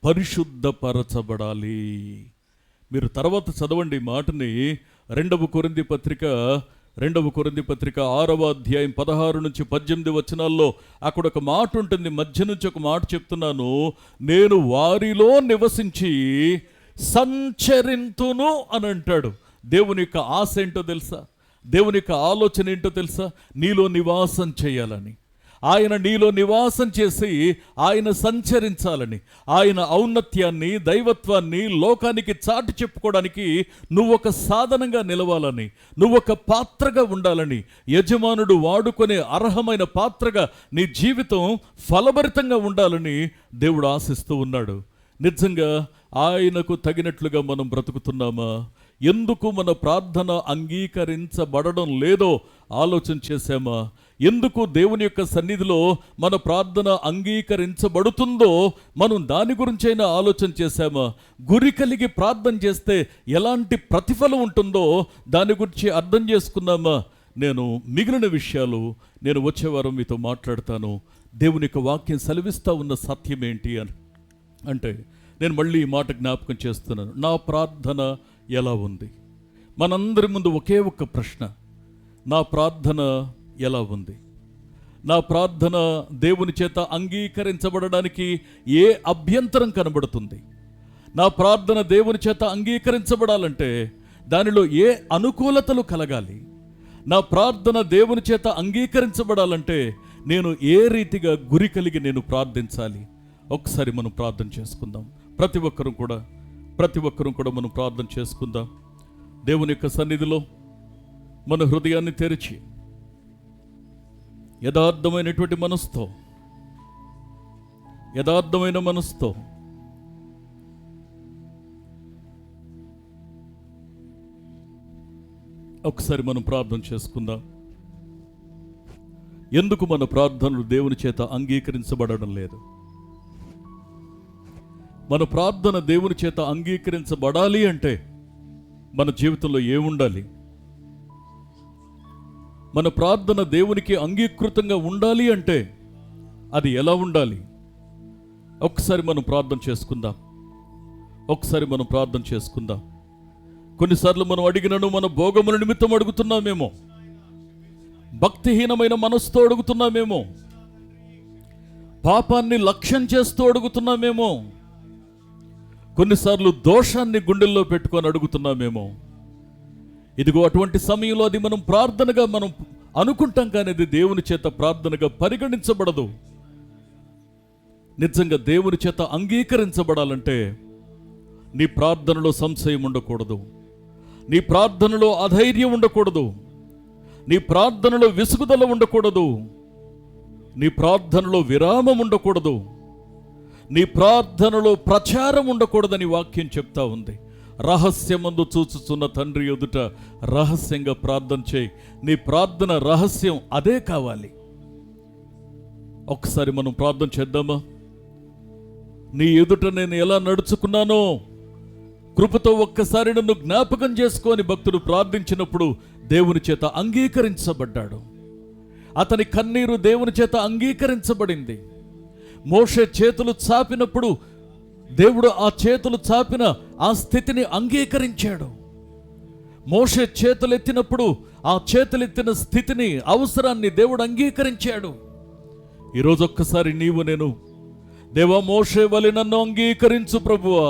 పరిశుద్ధపరచబడాలి. మీరు తర్వాత చదవండి మాటని. 2వ కొరింథీ పత్రిక 6వ అధ్యాయం 16 నుంచి 18 వచనాల్లో అక్కడ ఒక మాట ఉంటుంది. మధ్య నుంచి ఒక మాట చెప్తున్నాను. నేను వారిలో నివసించి సంచరింతును అని అంటాడు. దేవుని యొక్క ఆశ ఏంటో తెలుసా? దేవుని యొక్క ఆలోచన ఏంటో తెలుసా? నీలో నివాసం చేయాలని. ఆయన నీలో నివాసం చేసి ఆయన సంచరించాలని, ఆయన ఔన్నత్యాన్ని దైవత్వాన్ని లోకానికి చాటి చెప్పుకోవడానికి నువ్వు ఒక సాధనంగా నిలవాలని, నువ్వు ఒక పాత్రగా ఉండాలని, యజమానుడు వాడుకునే అర్హమైన పాత్రగా నీ జీవితం ఫలభరితంగా ఉండాలని దేవుడు ఆశిస్తూ ఉన్నాడు. నిజంగా ఆయనకు తగినట్లుగా మనం బ్రతుకుతున్నామా? ఎందుకు మన ప్రార్థన అంగీకరించబడడం లేదో ఆలోచన చేశామా? ఎందుకు దేవుని యొక్క సన్నిధిలో మన ప్రార్థన అంగీకరించబడుతుందో మనం దాని గురించైనా ఆలోచన చేశామా? గురి కలిగి ప్రార్థన చేస్తే ఎలాంటి ప్రతిఫలం ఉంటుందో దాని గురించి అర్థం చేసుకున్నామా? నేను మిగిలిన విషయాలు నేను వచ్చే వారం మీతో మాట్లాడతాను. దేవుని యొక్క వాక్యం సెలవిస్తూ ఉన్న సత్యం ఏంటి అని అంటే, నేను మళ్ళీ ఈ మాట జ్ఞాపకం చేస్తున్నాను. నా ప్రార్థన ఎలా ఉంది? మనందరి ముందు ఒకే ఒక్క ప్రశ్న, నా ప్రార్థన ఎలా ఉంది? నా ప్రార్థన దేవుని చేత అంగీకరించబడడానికి ఏ అభ్యంతరం కనబడుతుంది? నా ప్రార్థన దేవుని చేత అంగీకరించబడాలంటే దానిలో ఏ అనుకూలతలు కలగాలి? నా ప్రార్థన దేవుని చేత అంగీకరించబడాలంటే నేను ఏ రీతిగా గురి కలిగి నేను ప్రార్థించాలి? ఒకసారి మనం ప్రార్థన చేసుకుందాం. ప్రతి ఒక్కరూ కూడా మనం ప్రార్థన చేసుకుందాం. దేవుని యొక్క సన్నిధిలో మన హృదయాన్ని తెరిచి యథార్థమైన మనసుతో ఒకసారి మనం ప్రార్థన చేసుకుందాం. ఎందుకు మన ప్రార్థనలు దేవుని చేత అంగీకరించబడడం లేదు? మన ప్రార్థన దేవుని చేత అంగీకరించబడాలి అంటే మన జీవితంలో ఏముండాలి? మన ప్రార్థన దేవునికి అంగీకృతంగా ఉండాలి అంటే అది ఎలా ఉండాలి? ఒకసారి మనం ప్రార్థన చేసుకుందాం. కొన్నిసార్లు మనం అడిగినను మన భోగముల నిమిత్తం అడుగుతున్నామేమో, భక్తిహీనమైన మనసుతో అడుగుతున్నామేమో, పాపాన్ని లక్ష్యం చేస్తూ అడుగుతున్నామేమో, కొన్నిసార్లు దోషాన్ని గుండెల్లో పెట్టుకొని అడుగుతున్నామేమో. ఇదిగో అటువంటి సమయంలో అది మనం ప్రార్థనగా మనం అనుకుంటాం, కానీ అది దేవుని చేత ప్రార్థనగా పరిగణించబడదు. నిజంగా దేవుని చేత అంగీకరించబడాలంటే నీ ప్రార్థనలో సంశయం ఉండకూడదు, నీ ప్రార్థనలో అధైర్యం ఉండకూడదు, నీ ప్రార్థనలో విసుగుదల ఉండకూడదు, నీ ప్రార్థనలో విరామం ఉండకూడదు, నీ ప్రార్థనలో ప్రచారం ఉండకూడదని వాక్యం చెప్తా ఉంది. రహస్యమందు చూచుచున్న తండ్రి ఎదుట రహస్యంగా ప్రార్థన చేయి. నీ ప్రార్థన రహస్యం అదే కావాలి. ఒక్కసారి మనం ప్రార్థన చేద్దామా? నీ ఎదుట నేను ఎలా నడుచుకున్నానో కృపతో ఒక్కసారి నన్ను జ్ఞాపకం చేసుకొని భక్తుడు ప్రార్థించినప్పుడు దేవుని చేత అంగీకరించబడ్డాడు. అతని కన్నీరు దేవుని చేత అంగీకరించబడింది. మోషే చేతులు చాపినప్పుడు దేవుడు ఆ చేతులు చాపిన ఆ స్థితిని అంగీకరించాడు. మోషే చేతులెత్తినప్పుడు ఆ చేతులెత్తిన స్థితిని, అవసరాన్ని దేవుడు అంగీకరించాడు. ఈరోజు ఒక్కసారి నీవు నేను, దేవా మోషే వలె నన్ను అంగీకరించు ప్రభువా,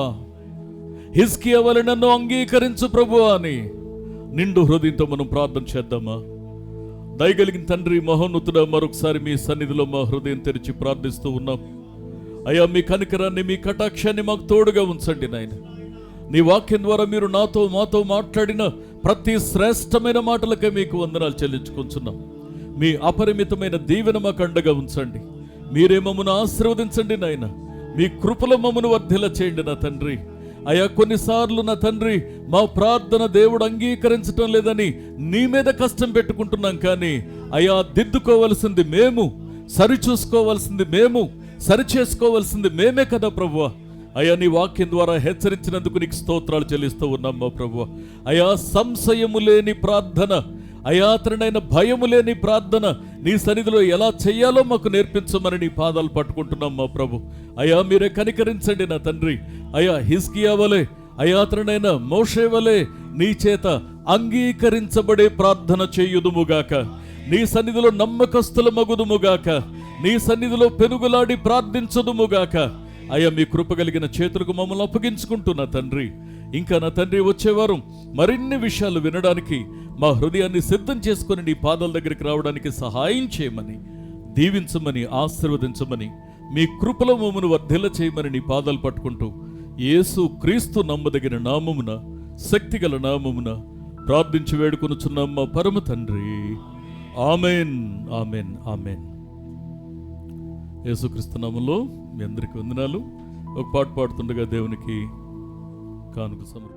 హిజ్కియా వలె నన్ను అంగీకరించు ప్రభువా అని నిండు హృదయంతో మనం ప్రార్థన చేద్దామా? దయగలిగిన తండ్రి మహోన్నతుడా, మరొకసారి మీ సన్నిధిలో మా హృదయం తెరిచి ప్రార్థిస్తూ ఉన్నాం. అయ్యా, మీ కనికరాన్ని, మీ కటాక్షాన్ని మాకు తోడుగా ఉంచండి నాయన. నీ వాక్యం ద్వారా మీరు మాతో మాట్లాడిన ప్రతి శ్రేష్టమైన మాటలకే మీకు వందనాలు చెల్లించుకుంటున్నాం. మీ అపరిమితమైన దీవెన మాకు అండగా ఉంచండి. మీరే మమ్మను ఆశీర్వదించండి నాయన. మీ కృపలో మమ్మను వర్ధిల్ల చేయండి నా తండ్రి. అయ్యా, కొన్నిసార్లు నా తండ్రి మా ప్రార్థన దేవుడు అంగీకరించడం లేదని నీ మీద కష్టం పెట్టుకుంటున్నాం, కానీ అయ్యా దిద్దుకోవలసింది మేము, సరిచూసుకోవలసింది మేము, సరిచేసుకోవలసింది మేమే కదా ప్రభువా. అయ్యా, నీ వాక్యం ద్వారా హెచ్చరించినందుకు నీకు స్తోత్రాలు చెల్లిస్తూ ఉన్నాం మా ప్రభువా. అయ్యా, సంశయము లేని ప్రార్థన, అయాత్రనైన భయము లేని ప్రార్థన నీ సన్నిధిలో ఎలా చెయ్యాలో మాకు నేర్పించమని నీ పాదాలు పట్టుకుంటున్నాం మా ప్రభు. అయ్యా, మీరే కనికరించండి నా తండ్రి. అయ్యా, హిజ్కియా వలె, అయాత్రనైన మోషే వలె నీ చేత అంగీకరించబడే ప్రార్థన చేయుదుముగాక. నీ సన్నిధిలో నమ్మకస్తుల మగుదుముగాక. నీ సన్నిధిలో పెనుగులాడి ప్రార్థించదుముగాక. అయ్యా, మీ కృప కలిగిన చేతులకు మమ్మల్ని అప్పగించుకుంటున్నా తండ్రి. ఇంకా నా తండ్రి, వచ్చేవారు మరిన్ని విషయాలు వినడానికి మా హృదయాన్ని సిద్ధం చేసుకొని నీ పాదాల దగ్గరికి రావడానికి సహాయం చేయమని, దీవించమని, ఆశీర్వదించమని, మీ కృపలో మమ్మను వర్ధిల్ల చేయమని నీ పాదాలు పట్టుకుంటూ యేసు క్రీస్తు నమ్మదగిన నామమున, శక్తిగల నామమున ప్రార్థించి వేడుకొనుచున్నాం మా పరమ తండ్రి. Amen, amen, amen. యేసుక్రీస్తు నామములో మీ అందరికీ వందనాలు. ఒక పాట పాడుతుండగా దేవునికి కానుక సమర్పణ.